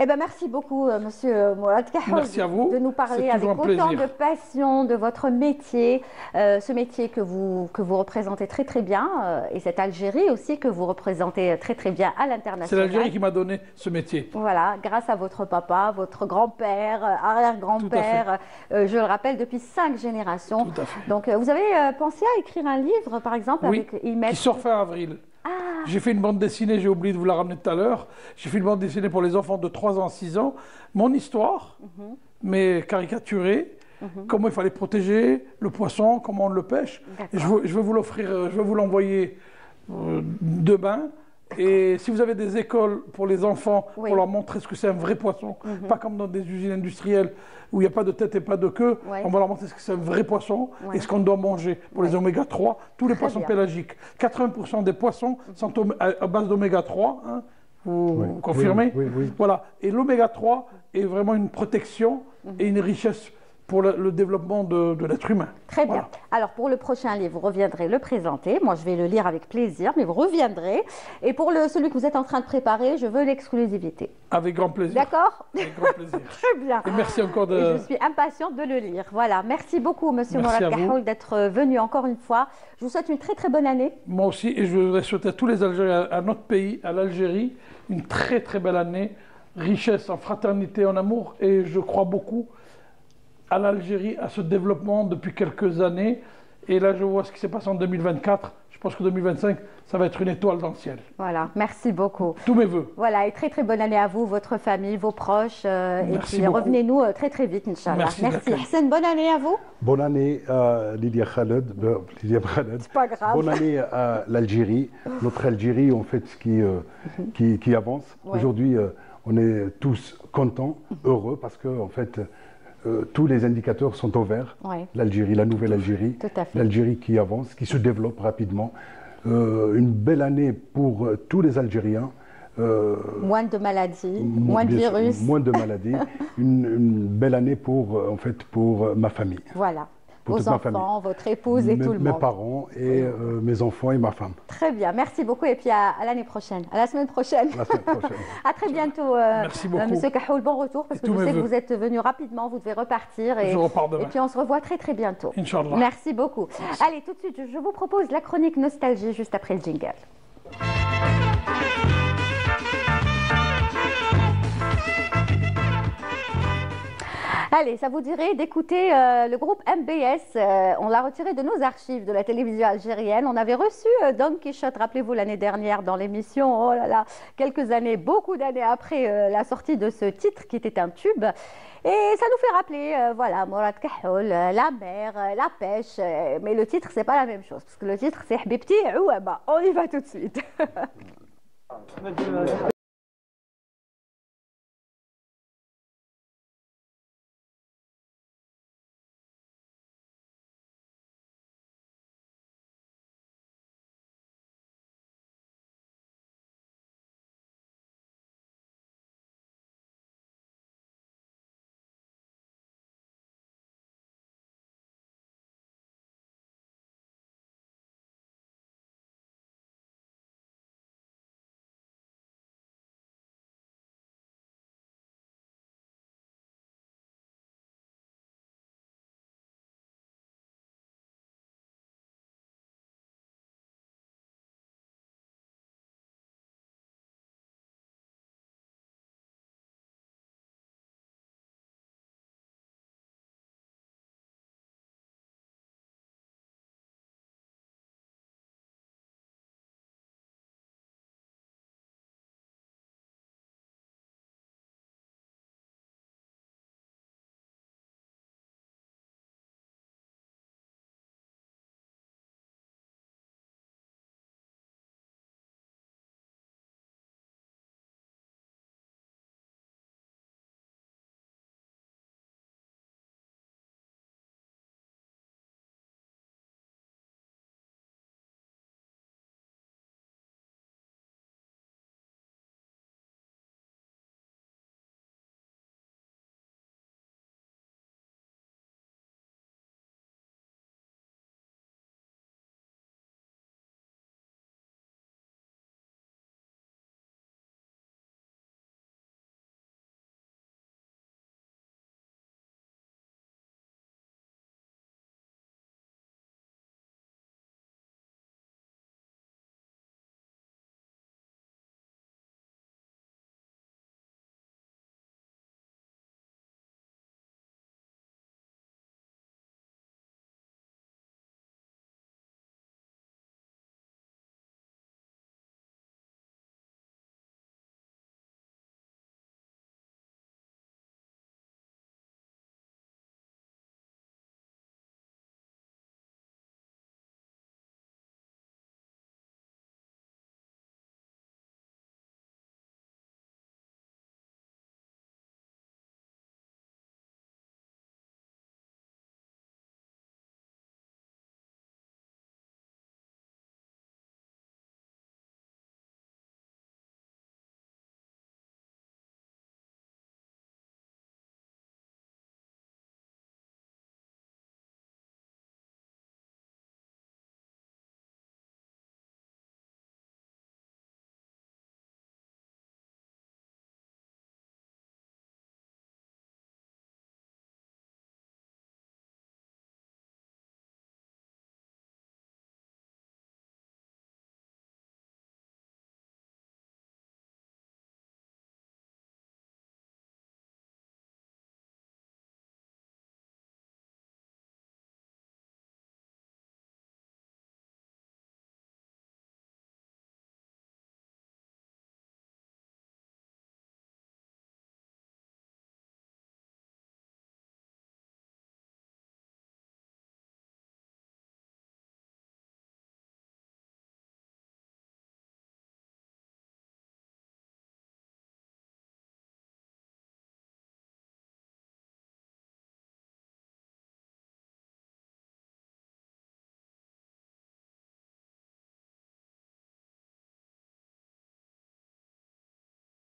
Eh bien, merci beaucoup, Monsieur Mourad Kahoul, merci à vous. De nous parler avec autant de passion de votre métier, ce métier que vous représentez très très bien, et cette Algérie aussi que vous représentez très très bien à l'international. C'est l'Algérie qui m'a donné ce métier. Voilà, grâce à votre papa, votre grand-père, arrière-grand-père, je le rappelle, depuis 5 générations. Tout à fait. Donc, vous avez pensé à écrire un livre, par exemple, avec qui sort fin avril. J'ai fait une bande dessinée, j'ai oublié de vous la ramener tout à l'heure. J'ai fait une bande dessinée pour les enfants de 3 ans à 6 ans. Mon histoire, mais caricaturée, comment il fallait protéger le poisson, comment on le pêche. Et je vais vous l'offrir, je vais vous l'envoyer demain. Et si vous avez des écoles pour les enfants, pour leur montrer ce que c'est un vrai poisson, pas comme dans des usines industrielles où il n'y a pas de tête et pas de queue, on va leur montrer ce que c'est un vrai poisson et ce qu'on doit manger pour les oméga 3, tous les poissons pélagiques. 80% des poissons sont à base d'oméga 3, hein, vous confirmez? Oui. Voilà. Et l'oméga 3 est vraiment une protection et une richesse pour le développement de l'être humain. Très bien. Alors, pour le prochain livre, vous reviendrez le présenter. Moi, je vais le lire avec plaisir, mais vous reviendrez. Et pour celui que vous êtes en train de préparer, je veux l'exclusivité. Avec grand plaisir. D'accord? Avec grand plaisir. Très bien. Et merci encore de... Et je suis impatiente de le lire. Voilà. Merci beaucoup, Monsieur Mourad Kahoul, d'être venu encore une fois. Je vous souhaite une très, très bonne année. Moi aussi. Et je voudrais souhaiter à tous les Algériens, à notre pays, à l'Algérie, une très, très belle année. Richesse en fraternité, en amour. Et je crois beaucoup à l'Algérie, à ce développement depuis quelques années. Et là, je vois ce qui s'est passé en 2024. Je pense que 2025, ça va être une étoile dans le ciel. Voilà, merci beaucoup. Tous mes voeux. Voilà, et très très bonne année à vous, votre famille, vos proches. Et puis revenez-nous très très vite, Inch'Allah. Merci. Hassan, bonne année à vous. Bonne année à Lydia Khaled. C'est pas grave. Bonne année à l'Algérie. Notre Algérie, en fait, qui avance. Aujourd'hui, on est tous contents, heureux, parce que, en fait, tous les indicateurs sont au vert. L'Algérie, la nouvelle Algérie, l'Algérie qui avance, qui se développe rapidement. Une belle année pour tous les Algériens. Moins de maladies, moins de virus. Moins de maladies. une belle année pour ma famille. Voilà. Vos enfants, votre épouse et tout le monde. Mes parents et mes enfants et ma femme. Très bien, merci beaucoup et puis à l'année prochaine, à la semaine prochaine. À très bientôt, merci beaucoup. Monsieur Kahoul, bon retour parce que je sais que vous êtes venu rapidement, vous devez repartir. Je repars demain. Et puis on se revoit très très bientôt. Inch'Allah. Merci beaucoup. Merci. Allez, tout de suite, je vous propose la chronique nostalgie juste après le jingle. Allez, ça vous dirait d'écouter le groupe MBS. On l'a retiré de nos archives de la télévision algérienne. On avait reçu Don Quichotte, rappelez-vous, l'année dernière dans l'émission. Oh là là, quelques années, beaucoup d'années après la sortie de ce titre qui était un tube. Et ça nous fait rappeler, voilà, Mourad Kahoul, la mer, la pêche. Mais le titre, c'est pas la même chose. Parce que le titre, c'est Hbibti Ouaba. On y va tout de suite.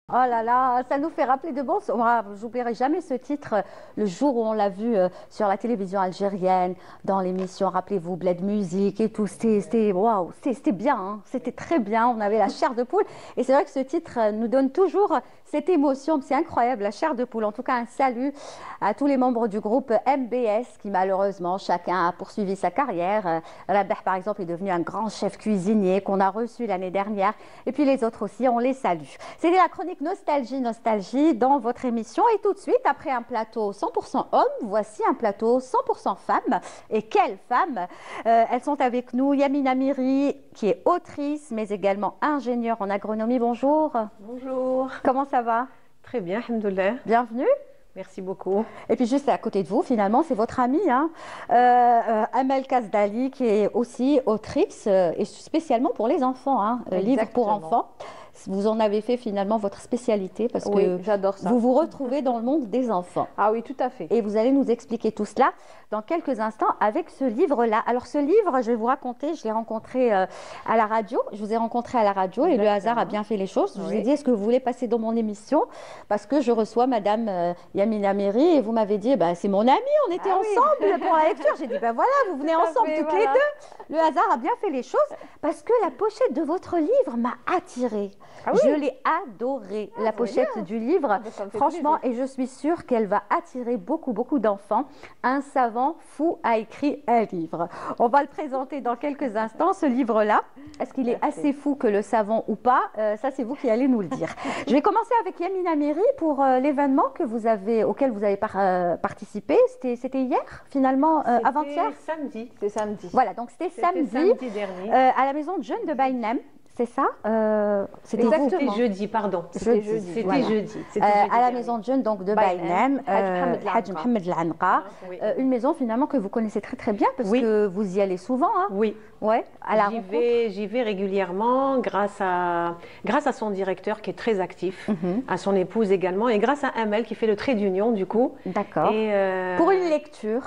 Oh là là, ça nous fait rappeler de bons souvenirs. J'oublierai jamais ce titre le jour où on l'a vu sur la télévision algérienne, dans l'émission, rappelez-vous, Bled Musique et tout. C'était waouh, c'était bien, hein. C'était très bien. On avait la chair de poule. Et c'est vrai que ce titre nous donne toujours cette émotion. C'est incroyable, la chair de poule. En tout cas, un salut à tous les membres du groupe MBS qui malheureusement, chacun a poursuivi sa carrière. Rabah, par exemple, est devenu un grand chef cuisinier qu'on a reçu l'année dernière. Et puis les autres aussi, on les salue. C'était la chronique Nostalgie dans votre émission. Et tout de suite, après un plateau 100% hommes, voici un plateau 100% femmes. Et quelles femmes! Elles sont avec nous. Yamina Miri, qui est autrice, mais également ingénieure en agronomie. Bonjour. Bonjour. Comment ça va? Très bien, alhamdoulilah. Bienvenue. Merci beaucoup. Et puis juste à côté de vous, finalement, c'est votre amie, hein, Amel Kasdali, qui est aussi autrice, et spécialement pour les enfants, hein, livre pour enfants. Vous en avez fait finalement votre spécialité parce que j'adore ça. Vous vous retrouvez dans le monde des enfants. Ah oui, tout à fait. Et vous allez nous expliquer tout cela dans quelques instants avec ce livre-là. Alors ce livre, je vais vous raconter, je l'ai rencontré à la radio. Je vous ai rencontré à la radio et le hasard a bien fait les choses. Je vous ai dit, est-ce que vous voulez passer dans mon émission? Parce que je reçois Madame Yamina Miri et vous m'avez dit, bah, c'est mon amie, on était ensemble pour la lecture. J'ai dit, ben voilà, vous venez ensemble toutes les deux. Le hasard a bien fait les choses parce que la pochette de votre livre m'a attirée. Ah oui. Je l'ai adorée, la pochette du livre, franchement, et je suis sûre qu'elle va attirer beaucoup d'enfants. Un savant fou a écrit un livre. On va le présenter dans quelques instants, ce livre-là. Est-ce qu'il est assez fou que le savant ou pas? Ça, c'est vous qui allez nous le dire. Je vais commencer avec Yamina Miri pour l'événement auquel vous avez participé. C'était hier, finalement, avant-hier? Samedi. C'est samedi. Voilà, donc c'était samedi dernier. à la maison de jeunes de Baïnem. C'est ça? C'était jeudi, pardon. C'était jeudi. À la maison de jeunes donc, de Baïnem, Hadj Mohamed Al-Anqa. Une maison finalement que vous connaissez très bien parce que vous y allez souvent. Hein? Oui. Ouais, J'y vais régulièrement grâce à son directeur qui est très actif, à son épouse également et grâce à Amel qui fait le trait d'union du coup. D'accord. Pour une lecture.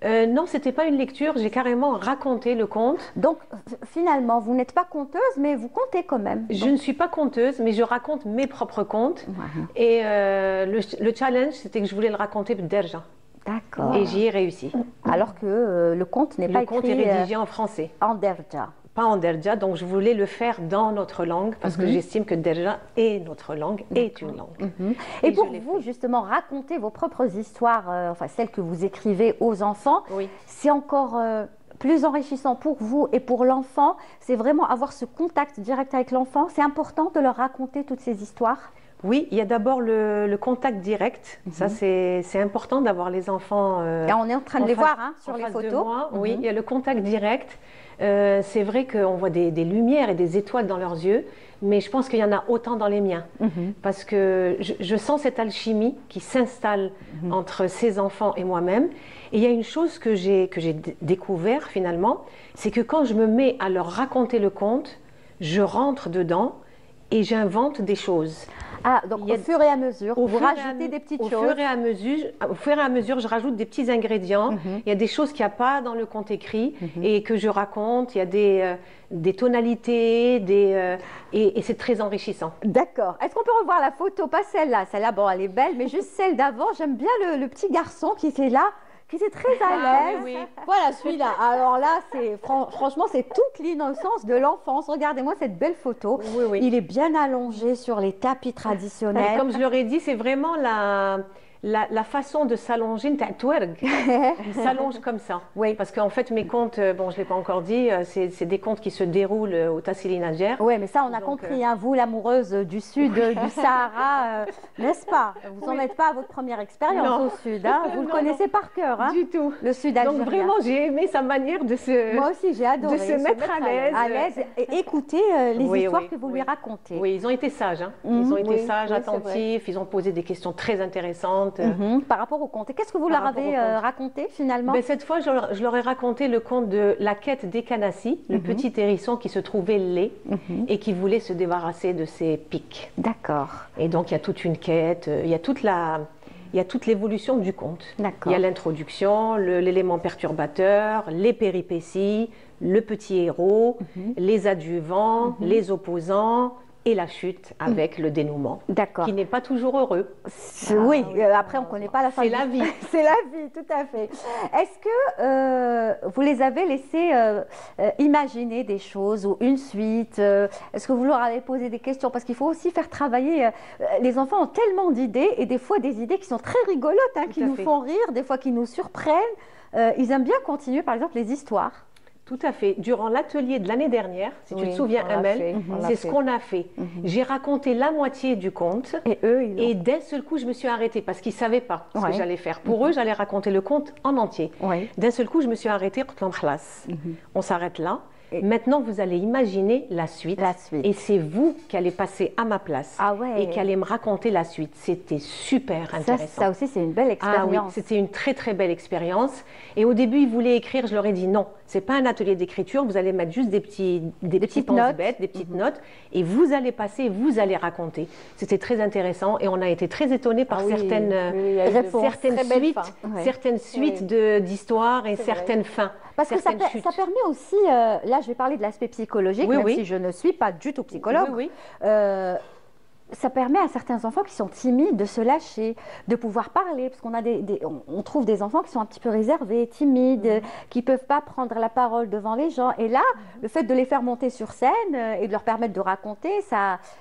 Non, c'était pas une lecture, j'ai carrément raconté le conte. Donc, finalement, vous n'êtes pas conteuse, mais vous contez quand même. Je ne suis pas conteuse, mais je raconte mes propres contes. Et le challenge, c'était que je voulais le raconter d'Erja. D'accord. Et j'y ai réussi. Alors que le conte n'est pas écrit... Le conte est rédigé en français. En Derja. Pas en Derja, donc je voulais le faire dans notre langue parce que j'estime que Derja est notre langue, est une langue. Et pour vous, justement, raconter vos propres histoires, enfin celles que vous écrivez aux enfants, c'est encore plus enrichissant pour vous et pour l'enfant. C'est vraiment avoir ce contact direct avec l'enfant. C'est important de leur raconter toutes ces histoires. Oui, il y a d'abord le contact direct. Ça, c'est important d'avoir les enfants. Et on est en train de les voir hein, sur les photos. Oui, il y a le contact direct. C'est vrai qu'on voit des lumières et des étoiles dans leurs yeux, mais je pense qu'il y en a autant dans les miens. Parce que je sens cette alchimie qui s'installe entre ces enfants et moi-même. Et il y a une chose que j'ai découvert finalement, c'est que quand je me mets à leur raconter le conte, je rentre dedans et j'invente des choses. Ah, donc au fur et à mesure, vous rajoutez des petites choses. Au fur et à mesure, je rajoute des petits ingrédients. Il y a des choses qu'il n'y a pas dans le conte écrit et que je raconte. Il y a des tonalités, et c'est très enrichissant. D'accord. Est-ce qu'on peut revoir la photo? Pas celle-là. Celle-là, bon, elle est belle, mais juste celle d'avant. J'aime bien le petit garçon qui était là, qui était très à l'aise. Voilà, celui-là. Alors là, franchement, c'est toute l'innocence de l'enfance. Regardez-moi cette belle photo. Il est bien allongé sur les tapis traditionnels. Et comme je leur ai dit, c'est vraiment la façon de s'allonger, il s'allonge comme ça. Oui. Parce qu'en fait, mes contes, bon, je ne l'ai pas encore dit, c'est des contes qui se déroulent au Tassili Najer. Oui, mais ça, on a compris, hein, vous, l'amoureuse du sud du Sahara, n'est-ce pas? Vous n'en êtes pas à votre première expérience au sud, hein? Vous le connaissez par cœur, hein? Du tout. Le sud algérien. Donc vraiment, j'ai aimé sa manière de se... Moi aussi, j'ai adoré. De se mettre à l'aise. Et écouter les histoires que vous lui racontez. Oui, ils ont été sages, hein. Ils ont été sages, attentifs, ils ont posé des questions très intéressantes. Par rapport au conte. Et qu'est-ce que vous leur avez raconté finalement? Cette fois, je leur ai raconté le conte de la quête d'Ekanassi, le petit hérisson qui se trouvait laid et qui voulait se débarrasser de ses pics. D'accord. Et donc, il y a toute une quête, il y a toute l'évolution du conte. Il y a l'introduction, l'élément perturbateur, les péripéties, le petit héros, les adjuvants, les opposants et la chute avec le dénouement, qui n'est pas toujours heureux. Oui, après on ne connaît pas la fin. C'est la vie. C'est la vie, tout à fait. Est-ce que vous les avez laissés imaginer des choses ou une suite? Est-ce que vous leur avez posé des questions? Parce qu'il faut aussi faire travailler. Les enfants ont tellement d'idées et des fois des idées qui sont très rigolotes, qui nous font rire, des fois qui nous surprennent. Ils aiment bien continuer, par exemple, les histoires. Tout à fait. Durant l'atelier de l'année dernière, si tu te souviens, Amel, c'est ce qu'on a fait. J'ai raconté la moitié du conte et d'un seul coup, je me suis arrêtée parce qu'ils ne savaient pas ce que j'allais faire. Pour eux, j'allais raconter le conte en entier. D'un seul coup, je me suis arrêtée. On s'arrête là. Maintenant, vous allez imaginer la suite. Et c'est vous qui allez passer à ma place et qui allez me raconter la suite. C'était super intéressant. Ça aussi, c'est une belle expérience. Ah oui, c'était une très très belle expérience. Et au début, ils voulaient écrire. Je leur ai dit non, c'est pas un atelier d'écriture. Vous allez mettre juste des petites notes, des petites notes, et vous allez passer, vous allez raconter. C'était très intéressant et on a été très étonnés par certaines suites d'histoires et certaines fins. Parce que ça permet aussi, là je vais parler de l'aspect psychologique, même si je ne suis pas du tout psychologue, ça permet à certains enfants qui sont timides de se lâcher, de pouvoir parler, parce qu'on a on trouve des enfants qui sont un petit peu réservés, timides, qui ne peuvent pas prendre la parole devant les gens. Et là, le fait de les faire monter sur scène et de leur permettre de raconter,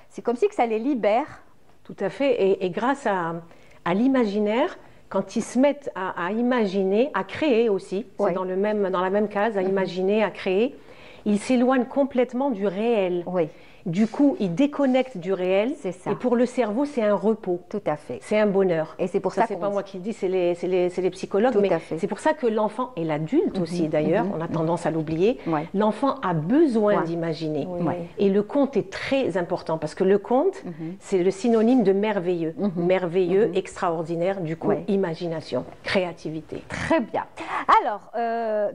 c'est comme si que ça les libère. Tout à fait, et grâce à l'imaginaire, quand ils se mettent à imaginer, à créer aussi, c'est dans la même case, à imaginer, à créer, ils s'éloignent complètement du réel. Du coup, ils déconnectent du réel. C'est ça. Et pour le cerveau, c'est un repos. Tout à fait. C'est un bonheur. Et c'est pour ça c'est pas moi qui le dis, c'est les psychologues. Tout mais à fait. C'est pour ça que l'enfant, et l'adulte aussi d'ailleurs, on a tendance à l'oublier, l'enfant a besoin d'imaginer. Et le conte est très important parce que le conte, c'est le synonyme de merveilleux. Merveilleux, extraordinaire, du coup, imagination, créativité. Très bien. Alors,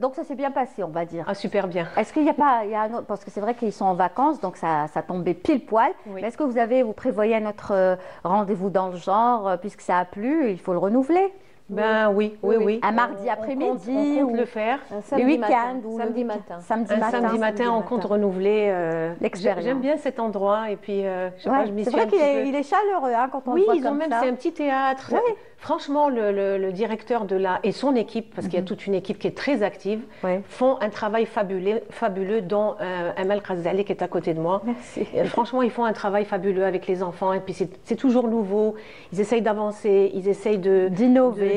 donc ça s'est bien passé, on va dire. Ah, super bien. Est-ce qu'il n'y a pas, un autre, parce que c'est vrai qu'ils sont en vacances, donc ça tombait pile poil. Mais est-ce que vous prévoyez notre rendez-vous dans le genre, puisque ça a plu, il faut le renouveler? Ben oui. Un mardi après-midi, on compte le faire. Le week-end ou samedi matin. Samedi matin, on compte renouveler l'expérience. J'aime bien cet endroit et puis je me suis. C'est vrai qu'il est chaleureux quand on le voit comme ça. Oui, ils ont même, c'est un petit théâtre. Franchement, le directeur et son équipe, parce qu'il y a toute une équipe qui est très active, font un travail fabuleux dont Amel Khazali qui est à côté de moi. Merci. Franchement, ils font un travail fabuleux avec les enfants et puis c'est toujours nouveau. Ils essayent d'avancer, ils essayent d'innover.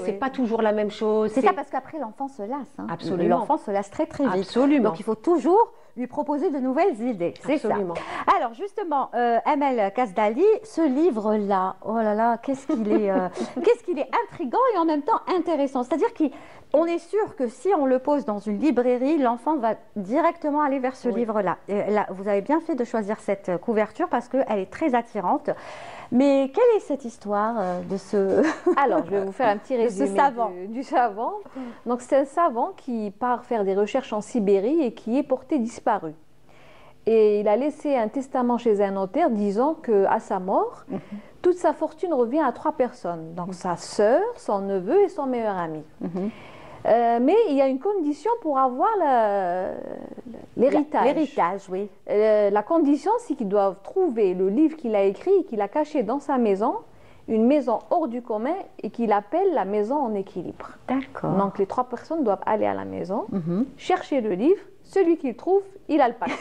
C'est pas toujours la même chose. C'est ça, parce qu'après l'enfant se lasse. Absolument. L'enfant se lasse très très vite. Absolument. Donc il faut toujours lui proposer de nouvelles idées. C'est ça. Alors justement, Amel Khazali, ce livre-là, oh là là, qu'est-ce qu'il est intriguant et en même temps intéressant. C'est-à-dire qu'on est sûr que si on le pose dans une librairie, l'enfant va directement aller vers ce livre-là. Là, vous avez bien fait de choisir cette couverture parce qu'elle est très attirante. Mais quelle est cette histoire de ce... Alors, je vais vous faire un petit résumé du savant. Donc, c'est un savant qui part faire des recherches en Sibérie et qui est porté disparu. Et il a laissé un testament chez un notaire disant qu'à sa mort, toute sa fortune revient à 3 personnes. Donc, sa sœur, son neveu et son meilleur ami. Mais il y a une condition pour avoir l'héritage. L'héritage, oui. La condition, c'est qu'ils doivent trouver le livre qu'il a écrit et qu'il a caché dans sa maison, une maison hors du commun et qu'il appelle la maison en équilibre. D'accord. Donc les 3 personnes doivent aller à la maison, chercher le livre. Celui qu'il trouve, il a le paquet.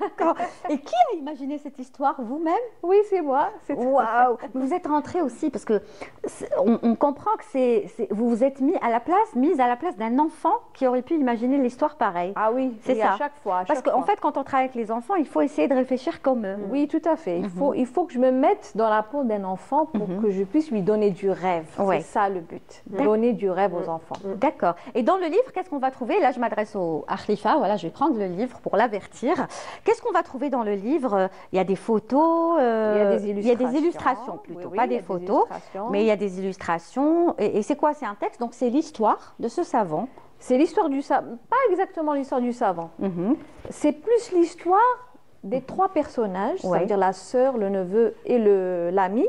D'accord. Et qui a imaginé cette histoire? Vous-même? Oui, c'est moi. Waouh! Vous êtes rentrée aussi parce que on comprend que vous vous êtes mise à la place d'un enfant qui aurait pu imaginer l'histoire pareille. Ah oui, c'est ça. À chaque fois. Parce qu'en fait, quand on travaille avec les enfants, il faut essayer de réfléchir comme eux. Oui, tout à fait. Il faut que je me mette dans la peau d'un enfant pour que je puisse lui donner du rêve. C'est ça le but. Donner du rêve aux enfants. D'accord. Et dans le livre, qu'est-ce qu'on va trouver? Là, je m'adresse à Khalifa. Voilà, je vais prendre le livre pour l'avertir. Qu'est-ce qu'on va trouver dans le livre? Il y a des photos, il y a des illustrations plutôt, pas des photos, mais il y a des illustrations. Et c'est quoi? C'est un texte, donc c'est l'histoire de ce savant. C'est l'histoire du savant, pas exactement l'histoire du savant. C'est plus l'histoire des 3 personnages, c'est-à-dire la sœur, le neveu et l'ami.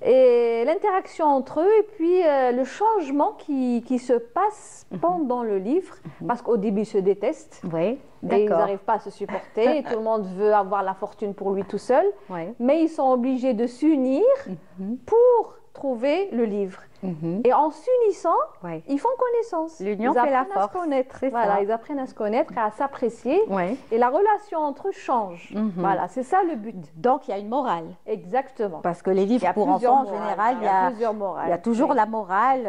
Et l'interaction entre eux et puis le changement qui se passe pendant le livre, parce qu'au début ils se détestent. Oui, et ils n'arrivent pas à se supporter, et tout le monde veut avoir la fortune pour lui tout seul, mais ils sont obligés de s'unir pour trouver le livre. Et en s'unissant, ils font connaissance. L'union fait la force. Voilà, ils apprennent à se connaître, à s'apprécier, et la relation entre eux change. Voilà, c'est ça le but. Donc il y a une morale. Exactement. Parce que les livres pour enfants, en général, il y a toujours la morale.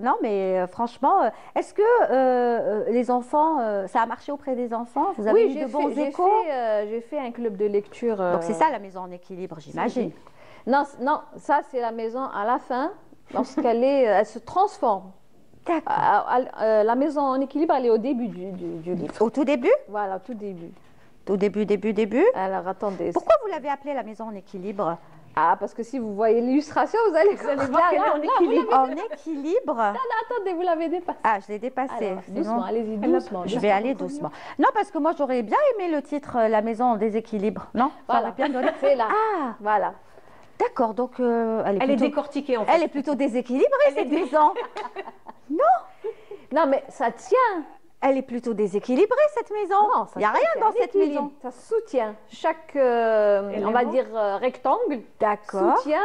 Non, mais franchement, est-ce que les enfants, ça a marché auprès des enfants? Vous avez eu de bons échos? J'ai fait un club de lecture. Donc c'est ça la maison en équilibre, j'imagine. Non, ça c'est la maison à la fin, lorsqu'elle elle se transforme. D'accord. La maison en équilibre, elle est au début du livre. Au tout début? Voilà, au tout début. Au début. Alors attendez. Pourquoi vous l'avez appelée la maison en équilibre? Ah, parce que si vous voyez l'illustration, vous allez voir qu'elle est en équilibre. En équilibre? Non, attendez, vous l'avez dépassée. Ah, je l'ai dépassée. Doucement, allez-y, doucement. Je vais aller doucement. Non, parce que moi, j'aurais bien aimé le titre La maison en déséquilibre. Non? Voilà. Ça aurait bien donné. C'est là. Ah, voilà. D'accord, donc elle est décortiquée en fait. Elle est plutôt déséquilibrée, cette maison. Non, mais ça tient. Elle est plutôt déséquilibrée, cette maison. Non, il n'y a rien dans cette maison. Ça soutient chaque, on va dire, rectangle. D'accord. Soutient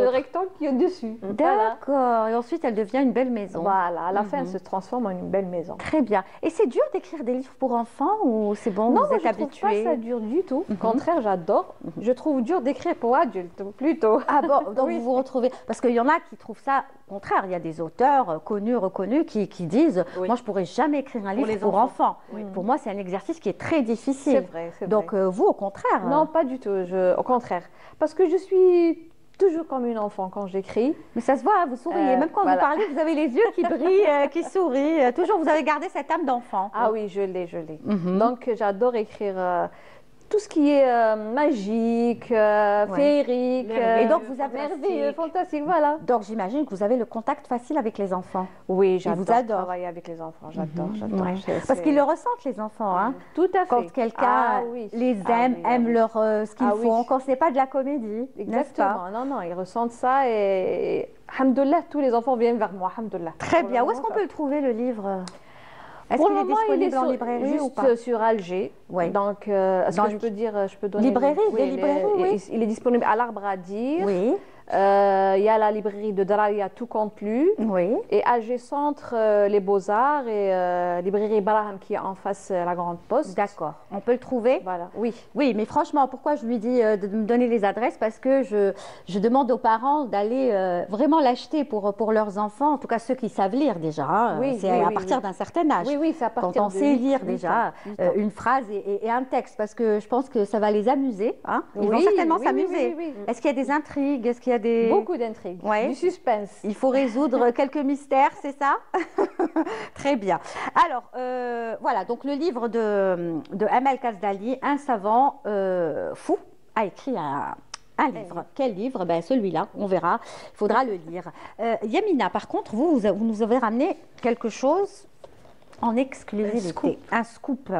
le rectangle qui est au-dessus. D'accord. Voilà. Et ensuite, elle devient une belle maison. Voilà. À la fin, elle se transforme en une belle maison. Très bien. Et c'est dur d'écrire des livres pour enfants ou c'est bon, non, vous êtes habitué? Non, je ne trouve pas ça dur du tout. Au contraire, j'adore. Je trouve dur d'écrire pour adultes, plutôt. Ah bon, donc vous vous retrouvez... Parce qu'il y en a qui trouvent ça au contraire. Il y a des auteurs connus, reconnus, qui disent « Moi, je ne pourrais jamais écrire un livre pour enfants. Oui. Pour moi, c'est un exercice qui est très difficile. C'est vrai, c'est vrai. Donc, vous, au contraire? Non, pas du tout. Au contraire. Parce que je suis toujours comme une enfant quand j'écris. Mais ça se voit, vous souriez. Même quand vous parlez, vous avez les yeux qui brillent, qui sourient. Toujours, vous avez gardé cette âme d'enfant. Ah oui, je l'ai. Donc, j'adore écrire... tout ce qui est magique, féerique, et donc vous avez merveilleux, fantastique, voilà. Donc j'imagine que vous avez le contact facile avec les enfants. Oui, j'adore travailler avec les enfants, j'adore. Parce qu'ils le ressentent, les enfants, hein. Tout à fait. Quand quelqu'un les aime leur ce qu'ils font, quand ce n'est pas de la comédie. Exactement. Non, ils ressentent ça et alhamdoulilah, tous les enfants viennent vers moi, alhamdoulilah. Très bien. Où est-ce qu'on peut le trouver, le livre? Est-ce qu'il est disponible en librairie ou pas? Juste sur Alger. Oui. Donc, est-ce que je peux dire, je peux donner... Librairie, des librairies, oui. Il est disponible à l'Arbre à dire. Oui. Il y a la librairie de Dararia, tout compte lu. Oui. Et Alger Centre, les Beaux-Arts et librairie Baraham qui est en face la Grande Poste. D'accord. On peut le trouver? Voilà, oui. Oui, mais franchement, pourquoi je lui dis de me donner les adresses? Parce que je demande aux parents d'aller vraiment l'acheter pour leurs enfants, en tout cas ceux qui savent lire déjà. Hein. Oui, c'est à partir d'un certain âge. Oui, c'est à partir quand on sait lire déjà une phrase et un texte, parce que je pense que ça va les amuser. Hein. Ils vont certainement s'amuser. Est-ce qu'il y a des intrigues? Est-ce qu'il y a beaucoup d'intrigues, du suspense. Il faut résoudre quelques mystères, c'est ça? Très bien. Alors, voilà, donc le livre de Amel Kasdali, un savant fou, a écrit un livre. Quel livre? Ben, celui-là, on verra. Il faudra le lire. Yamina, par contre, vous nous avez ramené quelque chose en exclusivité. Un scoop.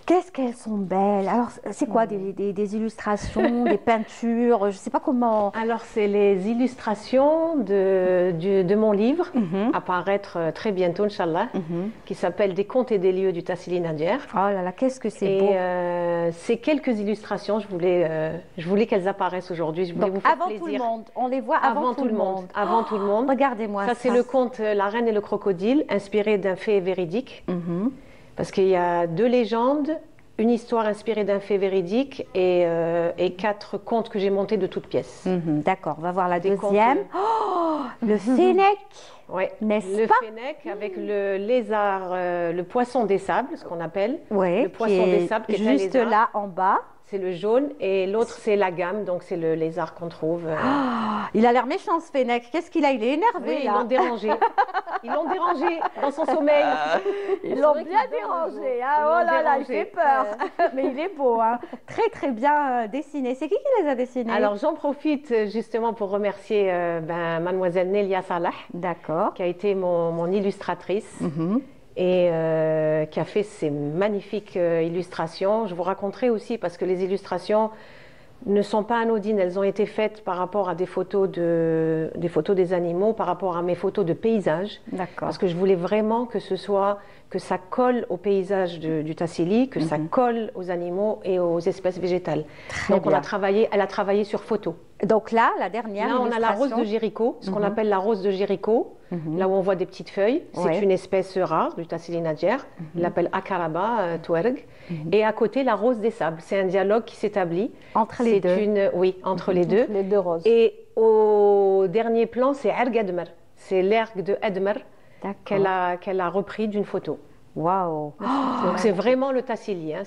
Qu'est-ce qu'elles sont belles! Alors, c'est quoi des illustrations, des peintures? Je ne sais pas comment... Alors, c'est les illustrations de mon livre, à paraître très bientôt, Inch'Allah, qui s'appelle Des contes et des lieux du Tassili Nadir. Oh là là, qu'est-ce que c'est beau! Et c'est quelques illustrations, je voulais qu'elles apparaissent aujourd'hui, je voulais vous faire plaisir. Avant tout le monde, on les voit avant tout le monde. Avant tout le monde. Regardez-moi ça. Ça, c'est le conte La Reine et le Crocodile, inspiré d'un fait véridique. Parce qu'il y a 2 légendes, une histoire inspirée d'un fait véridique et 4 contes que j'ai montés de toutes pièces. D'accord, on va voir la deuxième. Oh, le fennec, n'est-ce pas? Le fennec avec le lézard, le poisson des sables, ce qu'on appelle. Oui, le poisson des sables qui est juste un lézard. Là en bas. C'est le jaune et l'autre c'est la gamme, donc c'est le lézard qu'on trouve. Il a l'air méchant ce fennec. Qu'est-ce qu'il a? Il est énervé. Oui, ils l'ont dérangé. Ils l'ont dérangé dans son sommeil. Ils l'ont bien dérangé. Hein. Oh là là, il fait peur. Mais il est beau. Hein. Très très bien dessiné. C'est qui les a dessinés? Alors j'en profite justement pour remercier mademoiselle Nelia Salah. D'accord. Qui a été mon illustratrice. Et qui a fait ces magnifiques illustrations. Je vous raconterai aussi, parce que les illustrations, ne sont pas anodines. Elles ont été faites par rapport à des photos des animaux, par rapport à mes photos de paysages. Parce que je voulais vraiment que ça colle au paysage du Tassili, que ça colle aux animaux et aux espèces végétales. Donc elle a travaillé sur photo. Donc là, la dernière illustration. On a la rose de Jéricho, ce qu'on appelle la rose de Jéricho, là où on voit des petites feuilles. C'est une espèce rare du Tassili Nadjer. Il l'appelle Akaraba Touareg. Et à côté, la rose des sables. C'est un dialogue qui s'établit. Entre les deux. Oui, entre les deux. Les deux roses. Et au dernier plan, c'est Erg Admer. C'est l'ergue de Admer qu'elle a repris d'une photo. Waouh! Donc c'est vraiment le Tassili. Hein.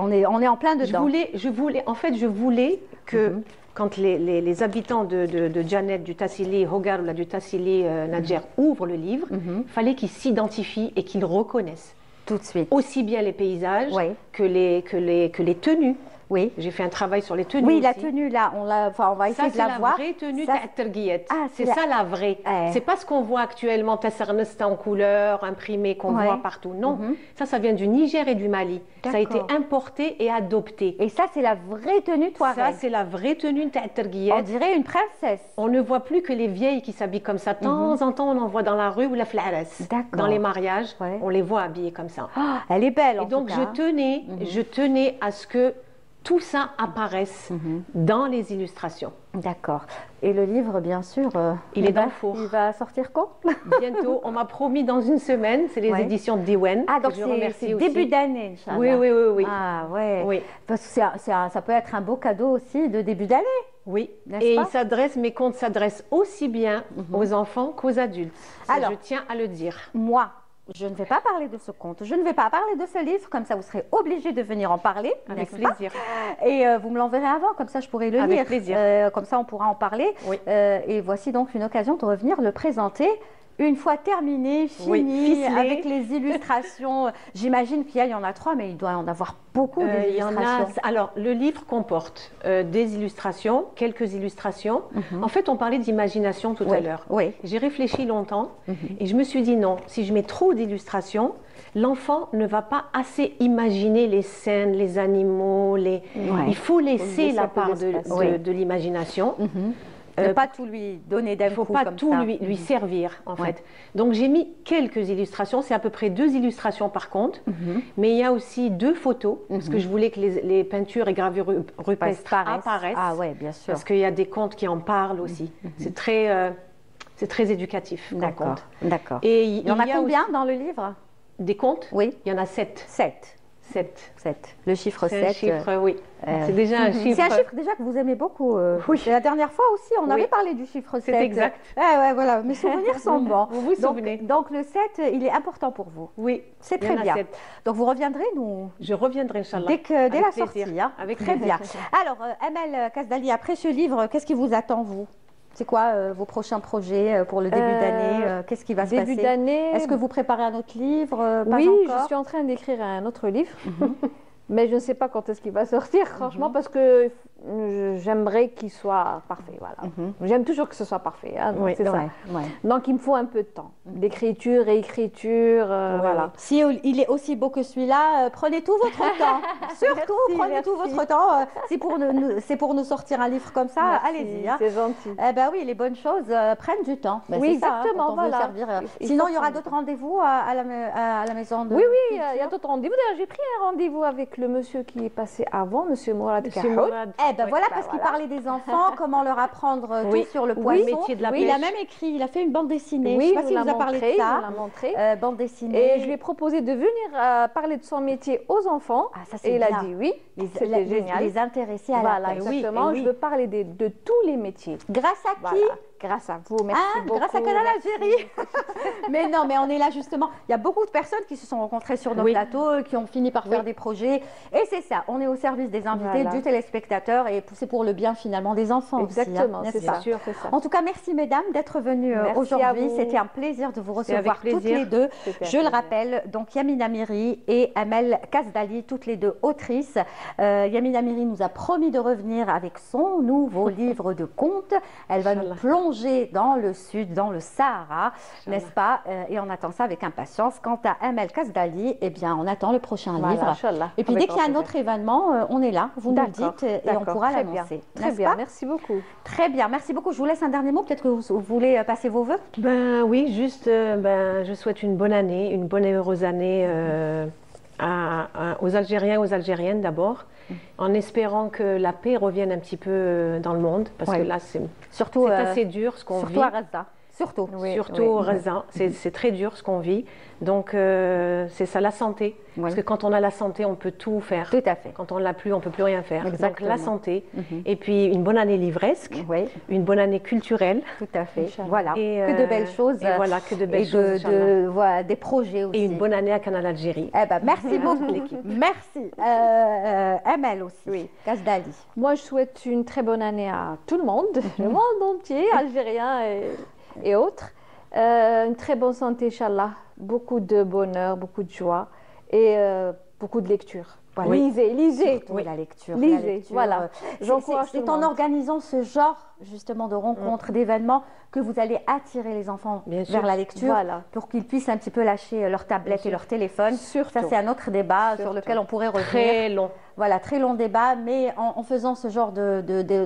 On est en plein dedans. Je voulais que quand les habitants de Janet, du Tassili Hogar ou du Tassili Nadjer ouvrent le livre, il fallait qu'ils s'identifient et qu'ils reconnaissent. Tout de suite. Aussi bien les paysages que les tenues. Oui. J'ai fait un travail sur les tenues. Oui, aussi. la tenue là, on va essayer de la voir. C'est la vraie tenue Ta'terguiyet. C'est ça la vraie. C'est pas ce qu'on voit actuellement, Tassarnesta en couleur, imprimé, qu'on voit partout. Non, ça vient du Niger et du Mali. Ça a été importé et adopté. Et ça, c'est la vraie tenue Touareg. Ça, c'est la vraie tenue Ta'terguiyet. On dirait une princesse. On ne voit plus que les vieilles qui s'habillent comme ça. De temps en temps, on en voit dans la rue ou la flares. Dans les mariages, on les voit habillées comme ça. Elle est belle en tout cas. Et donc, je tenais à ce que tout ça apparaisse dans les illustrations. D'accord. Et le livre, bien sûr, il est dans le four. Il va sortir quand? Bientôt. On m'a promis dans une semaine. C'est les éditions Diwen. Ah, donc c'est début d'année, Inch'Allah. Oui. Ah, ouais. Oui. Parce que ça peut être un beau cadeau aussi de début d'année. Oui. Et mes contes s'adressent aussi bien aux enfants qu'aux adultes. Alors, je tiens à le dire. Moi, je ne vais pas parler de ce conte, je ne vais pas parler de ce livre, comme ça vous serez obligé de venir en parler. Avec plaisir. Et vous me l'enverrez avant, comme ça je pourrai le lire. Avec plaisir. Comme ça on pourra en parler. Oui. Et voici donc une occasion de revenir le présenter. Une fois terminé, fini, avec les illustrations, j'imagine qu'il y en a 3, mais il doit y en avoir beaucoup d'illustrations. Alors, le livre comporte des illustrations, quelques illustrations. En fait, on parlait d'imagination tout à l'heure. Oui. J'ai réfléchi longtemps et je me suis dit non, si je mets trop d'illustrations, l'enfant ne va pas assez imaginer les scènes, les animaux. Il faut laisser la part de l'imagination. Ne pas tout lui donner d'un coup. Il ne faut pas tout lui servir, en fait. Donc, j'ai mis quelques illustrations. C'est à peu près 2 illustrations par conte. Mais il y a aussi 2 photos, parce que je voulais que les peintures et gravures rupestres apparaissent. Ah ouais, bien sûr. Parce qu'il y a des contes qui en parlent aussi. C'est très éducatif comme conte. D'accord. Et il y en a combien dans le livre? Des contes? Oui. Il y en a 7. 7. Le chiffre 7. C'est un chiffre, oui. C'est déjà un chiffre. C'est un chiffre déjà que vous aimez beaucoup. Oui. Et la dernière fois aussi, on avait parlé du chiffre 7. C'est exact. Voilà, mes souvenirs sont bons. Vous vous souvenez. Donc le 7, il est important pour vous. Oui. C'est très bien. 7. Donc vous reviendrez nous? Je reviendrai, Inch'Allah. Dès la sortie. Avec très bien. Alors, Amel Kasdali, après ce livre, qu'est-ce qui vous attend, vous? C'est quoi vos prochains projets pour le début d'année? Qu'est-ce qui va se passer? Début d'année. Est-ce que vous préparez un autre livre? Oui, je suis en train d'écrire un autre livre. Mais je ne sais pas quand est-ce qu'il va sortir, franchement, parce que j'aimerais qu'il soit parfait. Voilà. J'aime toujours que ce soit parfait. Hein, donc c'est ça. Donc il me faut un peu de temps. D'écriture, réécriture, voilà. Si il est aussi beau que celui-là, prenez tout votre temps. Surtout, prenez tout votre temps. C'est pour nous sortir un livre comme ça, allez-y. Hein. C'est gentil. Eh ben oui, les bonnes choses prennent du temps. Ben, oui, Ça, exactement. on veut servir. Sinon, il y aura d'autres rendez-vous à la maison de Oui, il y a d'autres rendez-vous. D'ailleurs, j'ai pris un rendez-vous avec le monsieur qui est passé avant, monsieur Mourad Kahoud. Voilà, parce qu'il parlait des enfants, comment leur apprendre tout sur le poisson. Métier de la pêche. Il a même écrit, il a fait une bande dessinée. Oui, je ne sais pas si vous a parlé de ça. Il l'a montré. Bande dessinée. Et je lui ai proposé de venir parler de son métier aux enfants. Ah, ça, c'est et il bien. a dit oui. C'était génial. Les intéresser à la pêche. Exactement. Je veux parler de tous les métiers. Grâce à qui? Grâce à vous, merci beaucoup. Grâce à Canal Algérie. Mais non, mais on est là justement. Il y a beaucoup de personnes qui se sont rencontrées sur nos plateaux, qui ont fini par faire des projets. Et c'est ça, on est au service des invités, du téléspectateur, et c'est pour le bien finalement des enfants. Exactement, aussi, c'est ça. En tout cas, merci mesdames d'être venues aujourd'hui. C'était un plaisir de vous recevoir toutes les deux. Je le rappelle, donc Yamina Miri et Amel Kasdali, toutes les deux autrices. Yamina Miri nous a promis de revenir avec son nouveau livre de contes. Elle va nous plonger plonger dans le sud, dans le Sahara, n'est-ce pas? Et on attend ça avec impatience. Quant à Amel Kasdali, eh bien, on attend le prochain livre. Et puis, dès qu'il y a un autre événement, on est là, vous nous le dites, et on pourra l'annoncer. Très bien, merci beaucoup. Très bien, merci beaucoup. Je vous laisse un dernier mot. Peut-être que vous voulez passer vos vœux? Ben oui, juste, je souhaite une bonne année, une bonne et heureuse année aux Algériens et aux Algériennes d'abord, en espérant que la paix revienne un petit peu dans le monde, parce que là, c'est assez dur ce qu'on vit. Surtout à Gaza. Surtout. Surtout Gaza. C'est très dur ce qu'on vit. Donc, c'est ça, la santé. Parce que quand on a la santé, on peut tout faire. Tout à fait. Quand on ne l'a plus, on ne peut plus rien faire. Exactement. Donc, la santé. Et puis, une bonne année livresque. Une bonne année culturelle. Tout à fait. Voilà. Que de belles choses. Et voilà, que de belles choses. Voilà, des projets aussi. Et une bonne année à Canal Algérie. Eh ben, merci beaucoup, l'équipe. Merci. Amel aussi. Oui. Kasdali. Moi, je souhaite une très bonne année à tout le monde, le monde entier, algérien et autres. Une très bonne santé, Inch'Allah. Beaucoup de bonheur, beaucoup de joie et beaucoup de lecture. Voilà. Lisez. Surtout la lecture. Lisez, la lecture. voilà. J'encourage tout le C'est en monde. organisant ce genre justement de rencontres, d'événements, que vous allez attirer les enfants vers la lecture pour qu'ils puissent un petit peu lâcher leur tablette et leur téléphone. Ça, c'est un autre débat sur lequel on pourrait revenir. Très long. Voilà, très long débat, mais en faisant ce genre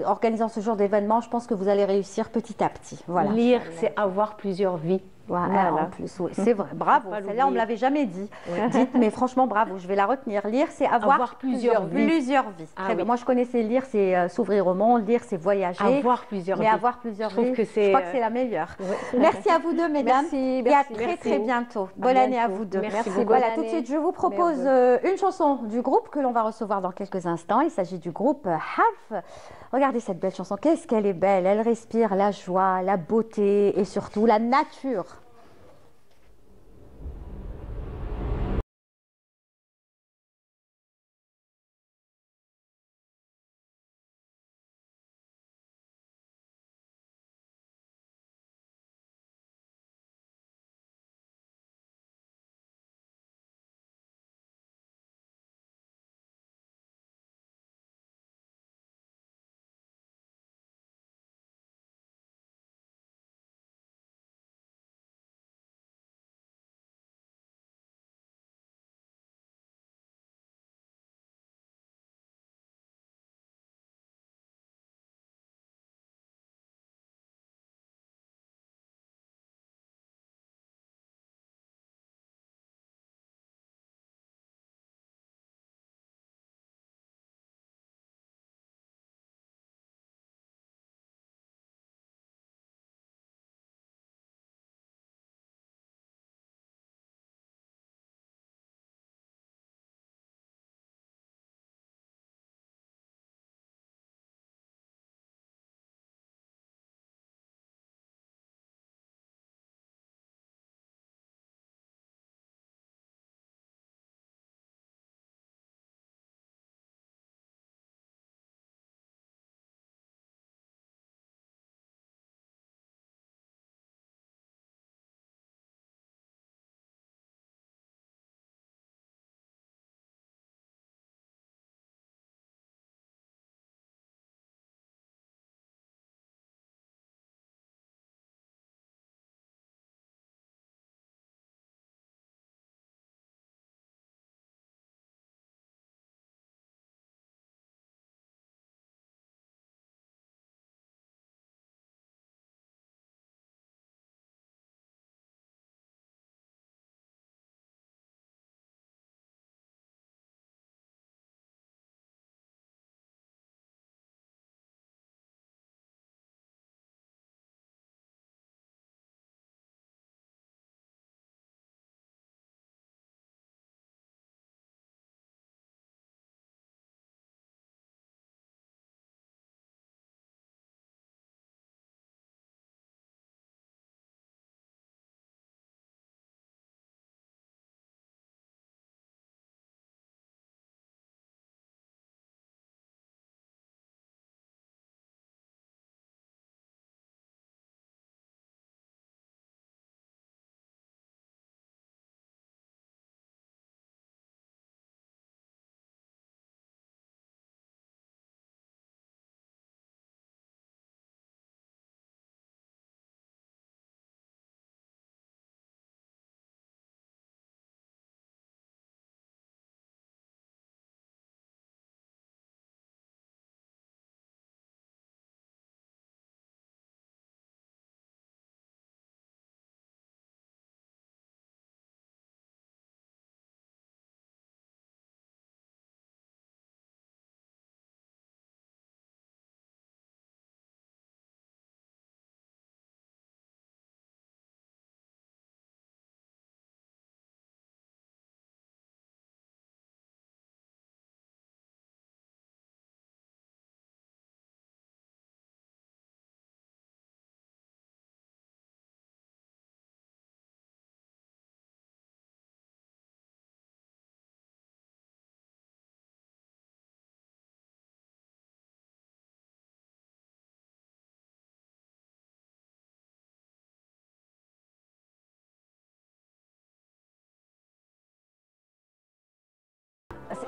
organisant ce genre d'événement, je pense que vous allez réussir petit à petit. Voilà. Lire, c'est avoir plusieurs vies. Voilà. En plus, c'est vrai. Bravo. Celle-là, on ne me l'avait jamais dit. Dites, mais franchement, bravo. Je vais la retenir. Lire, c'est avoir plusieurs vies. Plusieurs vies. Très bien. Moi, je connaissais lire, c'est s'ouvrir au monde. Lire, c'est voyager. Avoir plusieurs vies. Mais avoir plusieurs vies, je crois que c'est la meilleure. Merci à vous deux, mesdames. Merci. Et à très bientôt. Bonne année à vous deux. Merci beaucoup. Voilà, tout de suite, je vous propose une chanson du groupe que l'on va recevoir dans quelques instants. Il s'agit du groupe Harf. Regardez cette belle chanson. Qu'est-ce qu'elle est belle. Elle respire la joie, la beauté et surtout la nature.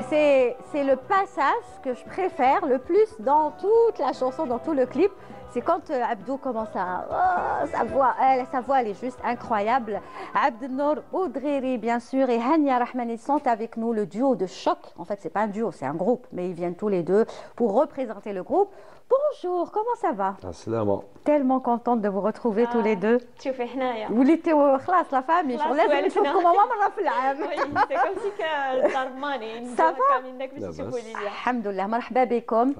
c'est le passage que je préfère le plus dans toute la chanson, dans tout le clip. C'est quand Abdou commence à... Oh, sa voix, elle est juste incroyable. Abdelnour Oudghiri, bien sûr, et Hania Rahmani sont avec nous, le duo de choc. En fait, c'est pas un duo, c'est un groupe, mais ils viennent tous les deux pour représenter le groupe. Bonjour, comment ça va? Assalam. Tellement contente de vous retrouver tous les deux. تشوفي حنايا وليتي خلاص لا فامي شغل لازم نشوفكم مرة في العام. سي كوم سي كالدارماني كاملين داك باش تشوفوا ليا. الحمد لله مرحبا بكم.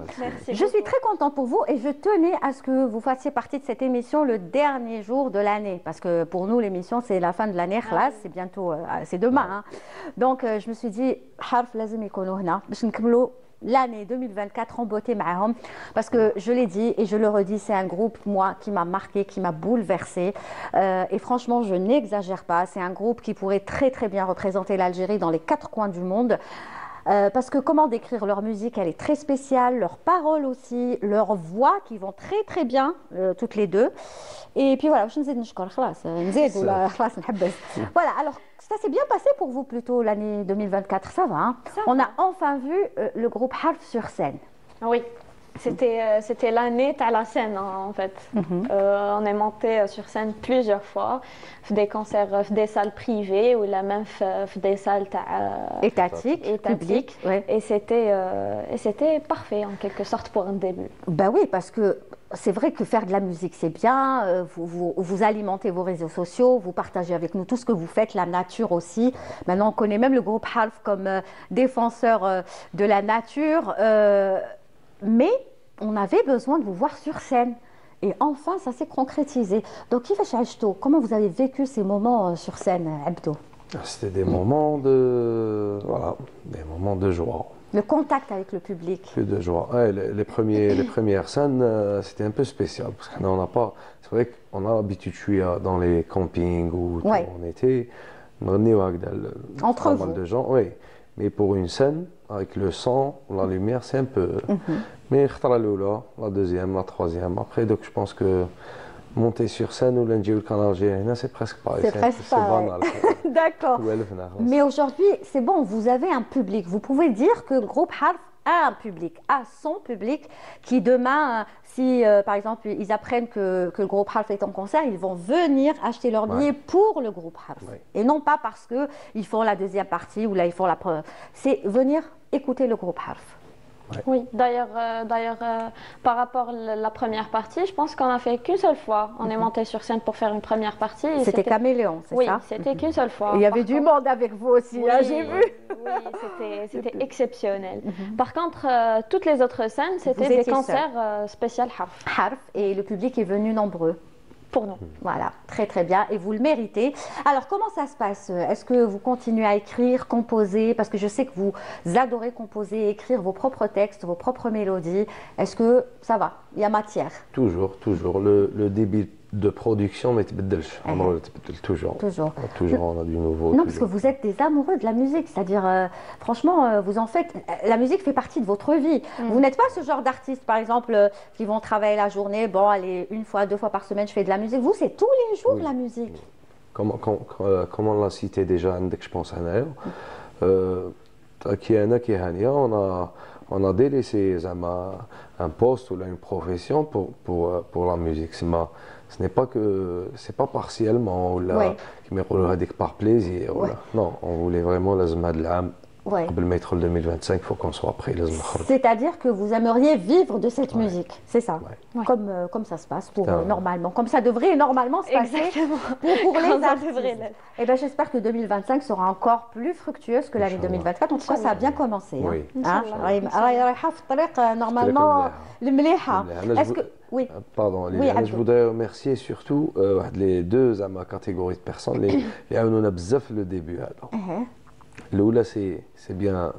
Je suis très contente pour vous et je tenais à ce que vous fassiez partie de cette émission le dernier jour de l'année parce que pour nous l'émission c'est la fin de l'année خلاص c'est bientôt c'est demain hein. Donc je me suis dit حرف لازم يكونوا هنا باش نكملوا l'année 2024 en beauté معاهم parce que je l'ai dit et je le redis, c'est un groupe moi qui m'a marqué, qui m'a bouleversée et franchement je n'exagère pas, c'est un groupe qui pourrait très bien représenter l'Algérie dans les 4 coins du monde. Parce que comment décrire leur musique, elle est très spéciale, leurs paroles aussi, leurs voix qui vont très bien toutes les deux. Et puis voilà, voilà, alors ça s'est bien passé pour vous plutôt l'année 2024, ça va hein? On a enfin vu le groupe Harf sur scène. Oui. C'était l'année à la scène en fait. On est monté sur scène plusieurs fois, des concerts, des salles privées ou la même des salles étatiques, publiques. Ouais. Et c'était parfait en quelque sorte pour un début. Ben oui, parce que c'est vrai que faire de la musique c'est bien, vous alimentez vos réseaux sociaux, vous partagez avec nous tout ce que vous faites, la nature aussi. Maintenant on connaît même le groupe Harf comme défenseur de la nature. Mais on avait besoin de vous voir sur scène. Et enfin, ça s'est concrétisé. Donc, comment vous avez vécu ces moments sur scène, Abdou? C'était des moments de... Voilà, des moments de joie. Le contact avec le public. Plus de joie. Ouais, les premières scènes, c'était un peu spécial. Parce qu'on n'a pas... C'est vrai qu'on a l'habitude de jouer dans les campings où ouais. On était. On est entre pas mal de gens, oui. Mais pour une scène, avec le son, la lumière, c'est un peu... Mais la deuxième, la troisième. Après, donc je pense que monter sur scène ou lundi ou le canal algérien, c'est presque pareil. C'est presque pareil. D'accord. Mais aujourd'hui, c'est bon, vous avez un public. Vous pouvez dire que le groupe Harf a un public, a son public, qui demain, si par exemple ils apprennent que le groupe Harf est en concert, ils vont venir acheter leur billet pour le groupe Harf. Ouais. Et non pas parce qu'ils font la deuxième partie ou là ils font la première. C'est venir écouter le groupe Harf. Ouais. Oui, d'ailleurs, par rapport à la première partie, je pense qu'on a fait qu'une seule fois. On est monté sur scène pour faire une première partie. C'était Caméléon, c'est ça? Oui, c'était qu'une seule fois. Il y avait du monde avec vous aussi, oui, j'ai vu. Oui, c'était exceptionnel. Par contre, toutes les autres scènes, c'était des concerts spéciaux Harf. Harf, et le public est venu nombreux. Pour nous. Voilà, très bien, et vous le méritez. Alors, comment ça se passe? Est-ce que vous continuez à écrire, composer? Parce que je sais que vous adorez composer, écrire vos propres textes, vos propres mélodies. Est-ce que ça va? Il y a matière? Toujours. Le débit de production, mais toujours. Toujours, on a du nouveau. Non, parce que vous êtes des amoureux de la musique, c'est-à-dire, franchement, vous en faites. La musique fait partie de votre vie. Vous n'êtes pas ce genre d'artiste, par exemple, qui vont travailler la journée. Bon, allez, 1 fois, 2 fois par semaine, je fais de la musique. Vous, c'est tous les jours la musique. Comme on l'a cité déjà, je pense à on a délaissé un poste ou une profession pour la musique. Ce n'est pas partiellement ou par plaisir. Ouais. Non, on voulait vraiment la zma de l'âme. Ouais. Pour le mettre le 2025, il faut qu'on soit prêt. C'est-à-dire que vous aimeriez vivre de cette musique, c'est ça, comme ça se passe normalement, comme ça devrait normalement se passer pour les artistes. Et ben, j'espère que 2025 sera encore plus fructueuse que l'année 2024. En tout cas, ça a bien commencé. Oui. Normalement, est-ce que oui. Pardon, je voudrais remercier surtout les deux catégories de personnes. Les on a bzaf le début. Là, c'est bien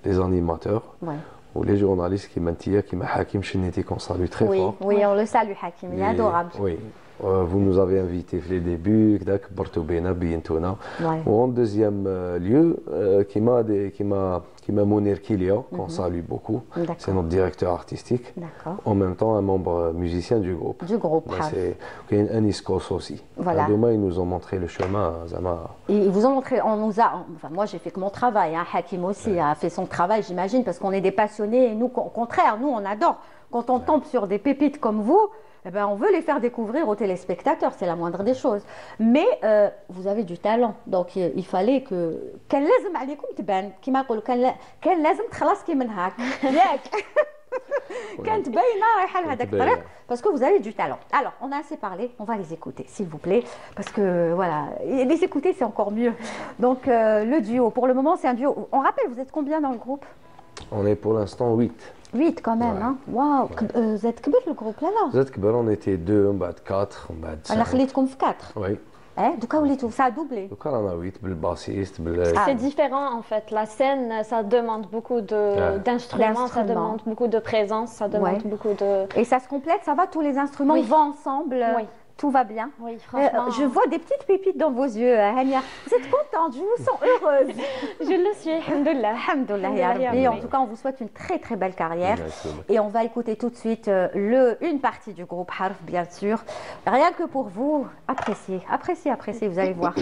les animateurs ou les journalistes qui m'ont Hakim Cheneti qu'on salue très fort. Oui, on le salue Hakim, il est adorable. Oui, Vous nous avez invités les débuts, en deuxième lieu, qui m'a Mounir Kilia, qu'on salue beaucoup. C'est notre directeur artistique. En même temps, un membre musicien du groupe. C'est un Iskos aussi. Voilà. Demain, ils nous ont montré le chemin. Ils vous ont montré, enfin, moi j'ai fait que mon travail, hein. Hakim aussi a fait son travail, j'imagine, parce qu'on est des passionnés et nous, au contraire, nous on adore. Quand on tombe sur des pépites comme vous, eh ben, on veut les faire découvrir aux téléspectateurs, c'est la moindre des choses. Mais vous avez du talent, donc il fallait que... Parce que vous avez du talent. Alors, on a assez parlé, on va les écouter, s'il vous plaît, parce que voilà, et les écouter c'est encore mieux. Donc, le duo, pour le moment c'est un duo. On rappelle, vous êtes combien dans le groupe? On est pour l'instant 8. 8 quand même, hein. Waouh. Vous êtes كبير le groupe là là. Vous êtes كبير, on était 2, on bat 4, on bat 5. Alors خليتكم في 4. Oui. Ça a doublé. Donc on a 8, le bassiste, C'est différent en fait. La scène, ça demande beaucoup d'instruments, ça demande beaucoup de présence, ça demande beaucoup de... Et ça se complète, ça va, tous les instruments vont ensemble. Oui. Tout va bien. Oui, franchement. Je vois des petites pépites dans vos yeux, Hania. Vous êtes contente, je vous sens heureuse. Je le suis, alhamdoulilah. Alhamdoulilah, ya Rabbi. En tout cas, on vous souhaite une très très belle carrière. Et on va écouter tout de suite une partie du groupe Harf, bien sûr. Rien que pour vous, appréciez, appréciez, appréciez, vous allez voir.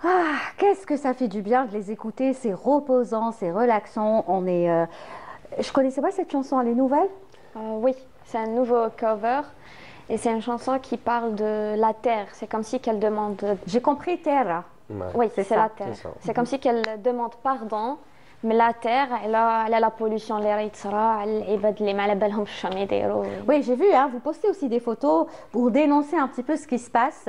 Ah, qu'est-ce que ça fait du bien de les écouter, c'est reposant, c'est relaxant. Je connaissais pas cette chanson, elle est nouvelle? Oui, c'est un nouveau cover et c'est une chanson qui parle de la terre. C'est comme si qu'elle demande... J'ai compris, terre. Oui, c'est la terre. C'est comme si qu'elle demande pardon من لا تيغ على لا بوليسيون اللي راهي تصرا على العباد اللي ما على بالهمش شنو يديروا. Oui, j'ai vu, hein, vous postez aussi des photos pour dénoncer un petit peu ce qui se passe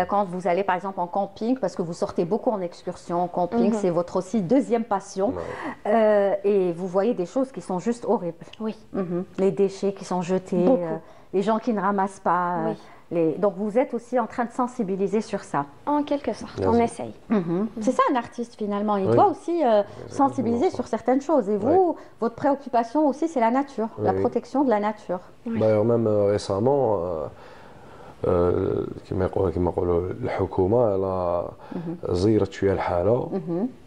quand vous allez par exemple en camping, parce que vous sortez beaucoup en excursion. Camping, c'est votre aussi deuxième passion. Et vous voyez des choses qui sont juste horribles. Oui. Les déchets qui sont jetés, les gens qui ne ramassent pas. Donc vous êtes aussi en train de sensibiliser sur ça. En quelque sorte, on essaye. C'est ça un artiste finalement, il doit aussi sensibiliser sur certaines choses. Et vous, votre préoccupation aussi, c'est la nature, la protection de la nature. D'ailleurs, même récemment, كما يقولوا الحكومة على زيرت شوية الحالة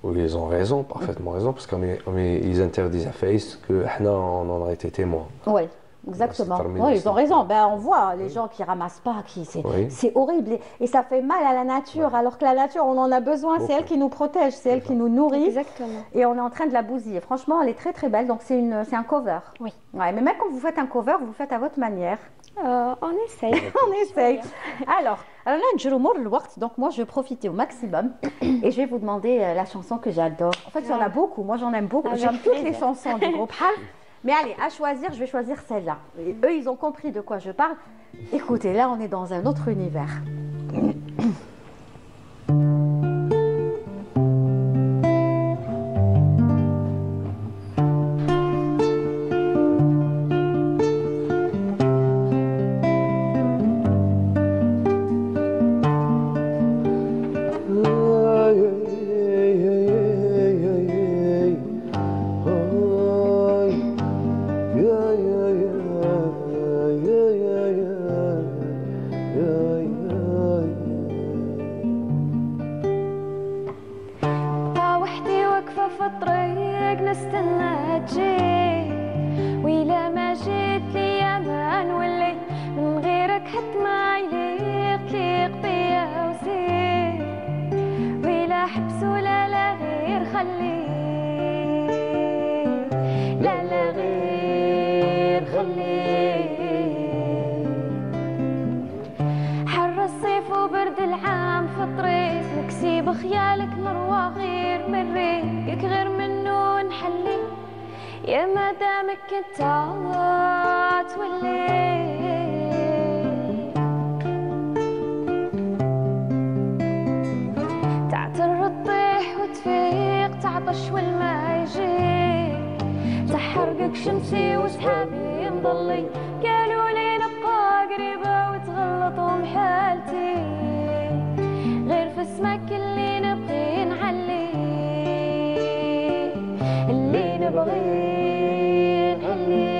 و ils ont raison, parfaitement raison, parce qu'ils interdisent à face que احنا on en a été témoin. Oui. Exactement. Oui, ils ont raison. Ben, on voit les gens qui ramassent pas, c'est horrible et ça fait mal à la nature. Alors que la nature, on en a besoin. C'est elle qui nous protège, c'est elle qui nous nourrit. Exactement. Et on est en train de la bousiller. Franchement, elle est très très belle. Donc c'est un cover. Oui. Ouais, mais même quand vous faites un cover, vous le faites à votre manière. On essaye. On essaye. Alors là, donc moi, je vais profiter au maximum et je vais vous demander la chanson que j'adore. En fait, il y en a beaucoup. Moi, j'en aime beaucoup. J'aime toutes les chansons du groupe Half. Mais allez, à choisir, je vais choisir celle-là. Eux, ils ont compris de quoi je parle. Écoutez, là, on est dans un autre univers. بخيالك نروى غير من ريقك غير منو نحلي يا ما دامك انت تولي تعتر تطيح وتفيق تعطش والما يجي تحرقك شمسي وسحابي مضلي قالوا لي نبقى قريبة وتغلطوا محالتي غير في اسمك اللي نبغي نعلي اللي نبغي نعلي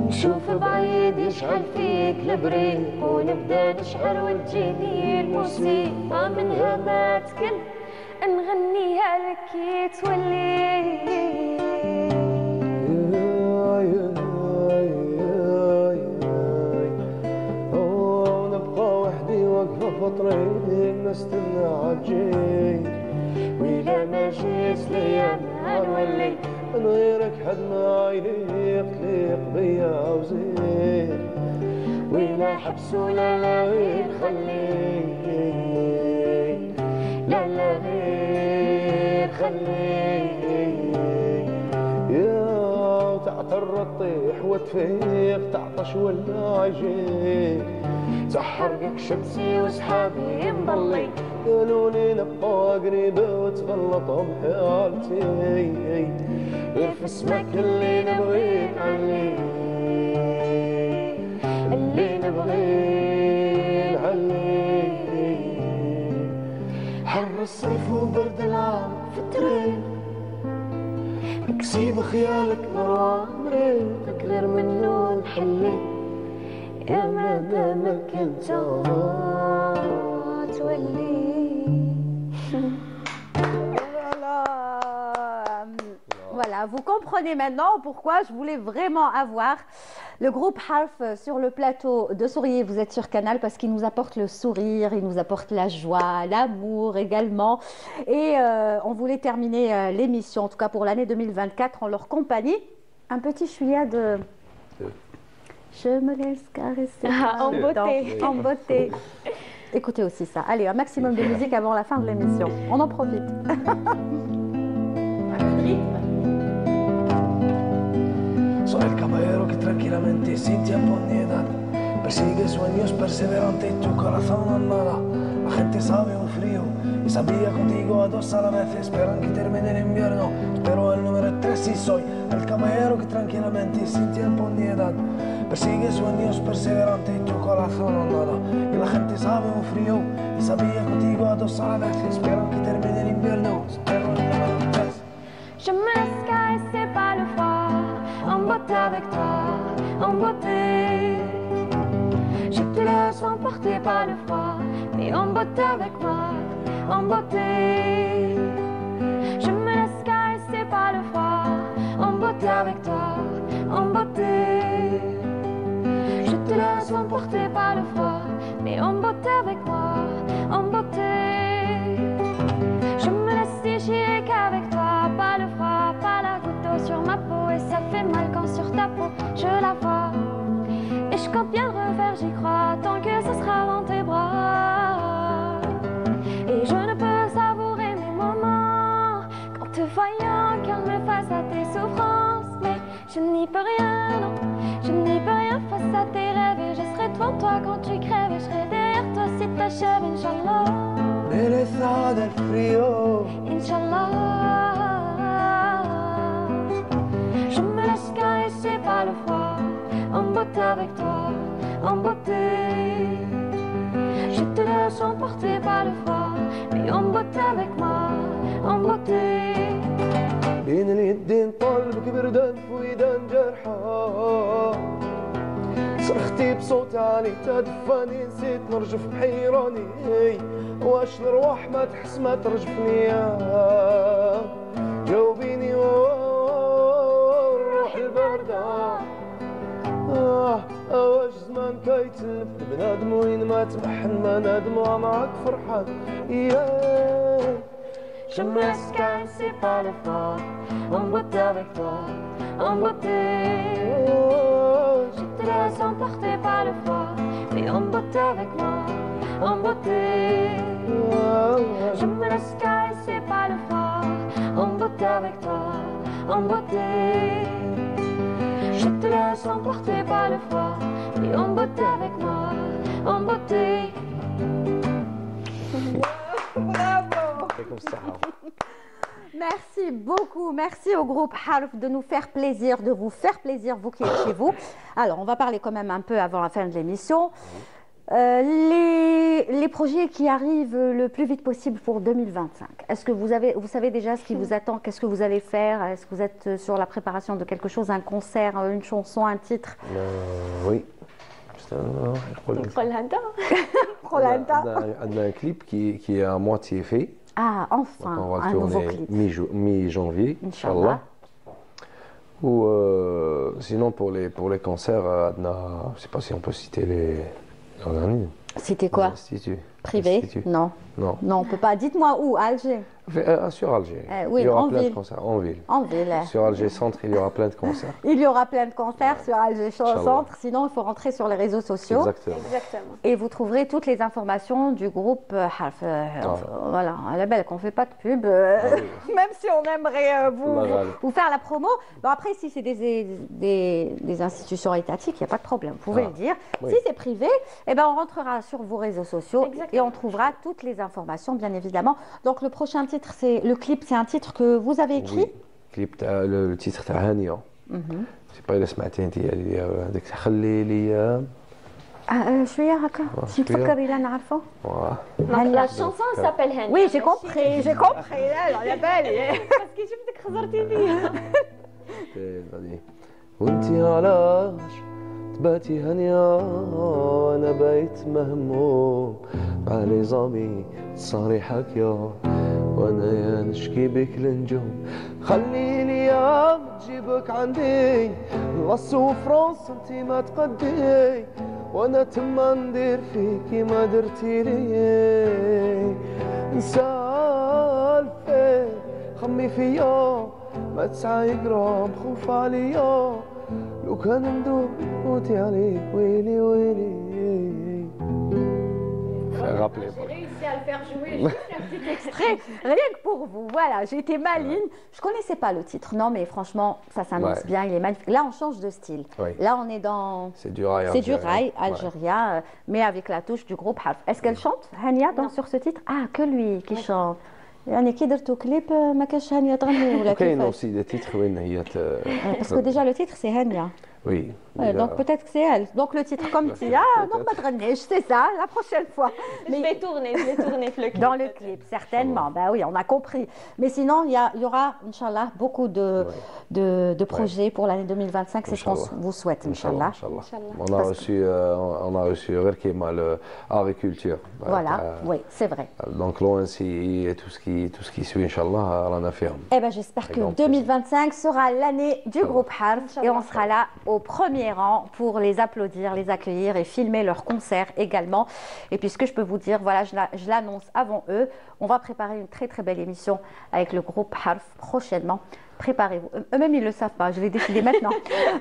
نشوف بعيد يشعل فيك البريق ونبدا نشعر وتجيني الموسيقى منها ما تكل نغنيها لك كي تولي طريق نستنى عالجي وإلا ما جيت ليا نولي من غيرك حد ما يليق تليق بيا وزير وإلا حبس ولا لا غير خلي لا لا غير خلي يا تعتر تطيح وتفيق تعطش ولا عجيك تحرقك شمسي وسحابي مضلي قالوا لي نبقى قريبة وتغلط بحالتي غير في اسمك اللي نبغي نعلي اللي نبغي نعلي حر الصيف وبرد العام في الطريق نكسي بخيالك نروى مريقك غير منو نحلي يا ما دامك انت تولي. Voilà, vous comprenez maintenant pourquoi je voulais vraiment avoir le groupe Half sur le plateau de Souriez. Vous êtes sur Canal parce qu'il nous apporte le sourire, il nous apporte la joie, l'amour également. Et on voulait terminer l'émission, en tout cas pour l'année 2024, en leur compagnie. Un petit chouïa de... Je me laisse caresser en beauté. En beauté. Écoutez aussi ça. Allez, un maximum de musique avant la fin de l'émission. On en profite. Soy el caballero que tranquilamente sin tiempo ni edad persigue sueños perseverante y tu corazón no nada. La gente sabe un frío y sabía contigo a dos a la vez. Esperan que termine el invierno, pero el número 3 sí soy el caballero que tranquilamente sin tiempo ni edad persigue sueños perseverante y tu corazón no nada. Y la gente sabe un frío y sabía contigo a dos a la vez. Esperan que termine el invierno, pero el número 3. Je me laisse caresser par le froid, en beauté avec toi, en beauté. Je te laisse emporter par le froid, mais en beauté avec moi, en beauté. Je me laisse caresser par le froid, en beauté avec toi, en beauté. Je te laisse emporter par le froid, mais en beauté avec moi, en beauté. Je me laisse déchirer qu'avec toi, pas le froid, pas la goutte d'eau sur ma peau. Et ça fait mal quand sur ta peau je la vois. Et je compte bien le refaire, j'y crois, tant que ce sera dans tes bras. Et je ne peux savourer mes moments qu'en te voyant, calme face à tes souffrances. Mais je n'y peux rien, non, je n'y peux rien face à tes rêves. Et je serai devant toi quand tu crèves, et je serai derrière toi si t'achèves, Inch'Allah. Pereza del frío, Inch'Allah. Je me laisse caresser par le froid, en beauté avec toi, en beauté. Je te laisse emporter par le froid, mais en beauté avec moi, en beauté. بين اليدين طلبك بردان في ودان جرحى صرختي بصوت عالي تدفاني نسيت نرجف بحيراني واش الروح ما تحس ما ترجفني جاوبيني والروح الباردة واش زمان كيتلف بنادم وين ما تمحن ما نادم معاك فرحان Je me laisse caresser par le froid, en beauté avec toi, en beauté. Je te laisse emporter par le froid, mais en beauté avec moi, en beauté. Je me laisse caresser par le froid, en beauté avec toi, en beauté. Je te laisse emporter par le froid, mais en beauté avec moi, en beauté. Merci beaucoup, merci au groupe Harf de nous faire plaisir, de vous faire plaisir, vous qui êtes chez vous. Alors, on va parler quand même un peu avant la fin de l'émission. Les projets qui arrivent le plus vite possible pour 2025. Est-ce que vous savez déjà ce qui vous attend? Qu'est-ce que vous allez faire? Est-ce que vous êtes sur la préparation de quelque chose, un concert, une chanson, un titre? Oui. On a un clip qui est à moitié fait. Ah, enfin, donc on va un nouveau clip. Mi-janvier, Inch'Allah. Ou sinon pour les concerts, je ne sais pas si on peut citer les organismes. Citer quoi? Privé? Non. Non, on ne peut pas. Dites-moi où? Alger? Sur Alger. Oui, il y aura en plein ville. de concerts. En ville. En ville. Sur Alger Centre, il y aura plein de concerts. Il y aura plein de concerts sur Alger Centre. Sinon, il faut rentrer sur les réseaux sociaux. Exactement. Et vous trouverez toutes les informations du groupe Harf. Voilà, à la belle qu'on ne fait pas de pub. Même si on aimerait vous faire la promo. Bon, après, si c'est des institutions étatiques, il n'y a pas de problème. Vous pouvez le dire. Oui. Si c'est privé, eh ben, on rentrera sur vos réseaux sociaux. Et on trouvera toutes les informations, bien évidemment. Donc, le prochain titre, le clip, c'est un titre que vous avez écrit? Oui, le titre de Hania. Je ne sais pas si vous avez entendu, خلي لي شوية هكا باش نتفكر إلا نعرفه. La chanson s'appelle Hania. Oui, j'ai compris. Alors, la belle. Parce que شفتك خزرتي فيها. وانتي علاش تباتي هانية وانا بايت مهموم مع لي زامي تصاري حكيا وانا يا نشكي بك لنجوم خلي لي يا تجيبك عندي نوصو فرنسا انتي ما تقدي وانا تما ندير فيكي ما درتي لي نسالفي خمي فيا ما تسعى جرام خوف عليا لو كان ندوب موتي عليك ويلي ويلي Rappelez. J'ai réussi à le faire jouer, juste un petit extrait, rien que pour vous. Voilà, j'ai été maligne. Je ne connaissais pas le titre, non, mais franchement, ça s'annonce bien, il est magnifique. Là, on change de style. Là, on est dans... C'est du rail algérien. C'est du rail algérien, mais avec la touche du groupe Harf. Est-ce qu'elle chante, Hania, sur ce titre? Ah, que lui qui chante. يعني كي درتو كليب ما كانش هانية تغني ولا كيفاش؟ كاين aussi des titres وين هي parce que déjà le titre c'est Hania. Oui. Donc peut-être que c'est elle. Donc le titre comme Tia, donc pas de c'est ça, la prochaine fois. Mais je vais tourner le clip. Dans le clip, certainement. Ben oui, on a compris. Mais sinon, il y aura, Inch'Allah, beaucoup de projets pour l'année 2025. C'est ce qu'on vous souhaite, Inch'Allah. On a reçu l'agriculture. Voilà, oui, c'est vrai. Donc l'ONC et tout ce qui suit, Inch'Allah, on a fait. Eh ben j'espère que 2025 sera l'année du groupe Harf et on sera là au premier rang pour les applaudir, les accueillir et filmer leurs concerts également. Et puis ce que je peux vous dire, voilà, je l'annonce avant eux, on va préparer une très très belle émission avec le groupe Harf prochainement. Préparez-vous. Eux-mêmes, ils ne le savent pas, je l'ai décidé maintenant.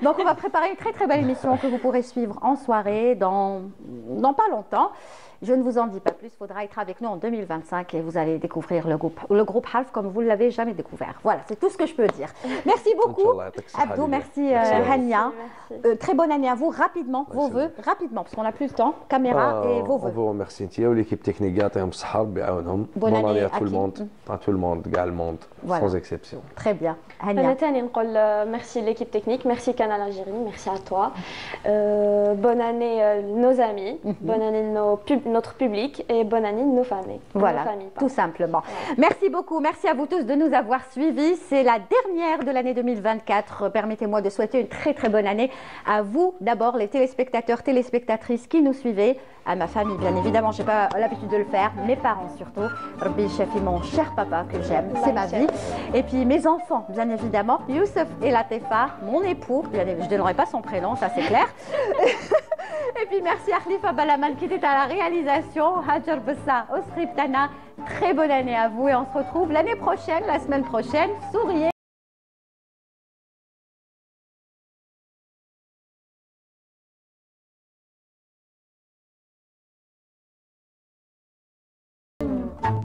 Donc on va préparer une très très belle émission que vous pourrez suivre en soirée dans pas longtemps. Je ne vous en dis pas plus, il faudra être avec nous en 2025 et vous allez découvrir le groupe Harf comme vous ne l'avez jamais découvert. Voilà, c'est tout ce que je peux dire. Merci beaucoup, Abdou, merci Hania. Très bonne année à vous, rapidement, vos vœux, rapidement, parce qu'on n'a plus le temps, caméra et vos vœux. On vous remercie, Ntia, l'équipe technique, bonne année à tout le monde, sans exception. Très bien. Hania. Merci l'équipe technique, merci Canal Algérie, merci à toi. Bonne année nos amis, bonne année notre public et bonne année de nos familles. Voilà, tout simplement. Merci beaucoup, merci à vous tous de nous avoir suivis. C'est la dernière de l'année 2024. Permettez-moi de souhaiter une très très bonne année à vous. D'abord, les téléspectateurs, téléspectatrices qui nous suivez, à ma famille bien évidemment, je n'ai pas l'habitude de le faire, mes parents surtout, Rabbi Shafi, mon cher papa que j'aime, c'est ma vie. Et puis mes enfants, bien évidemment, Youssef et Latefa, mon époux, je ne donnerai pas son prénom, ça c'est clair. Et puis merci à Khalifa Balaman qui était à la réalisation, Hajar Bessa au script Anna. Très bonne année à vous et on se retrouve l'année prochaine, la semaine prochaine. Souriez.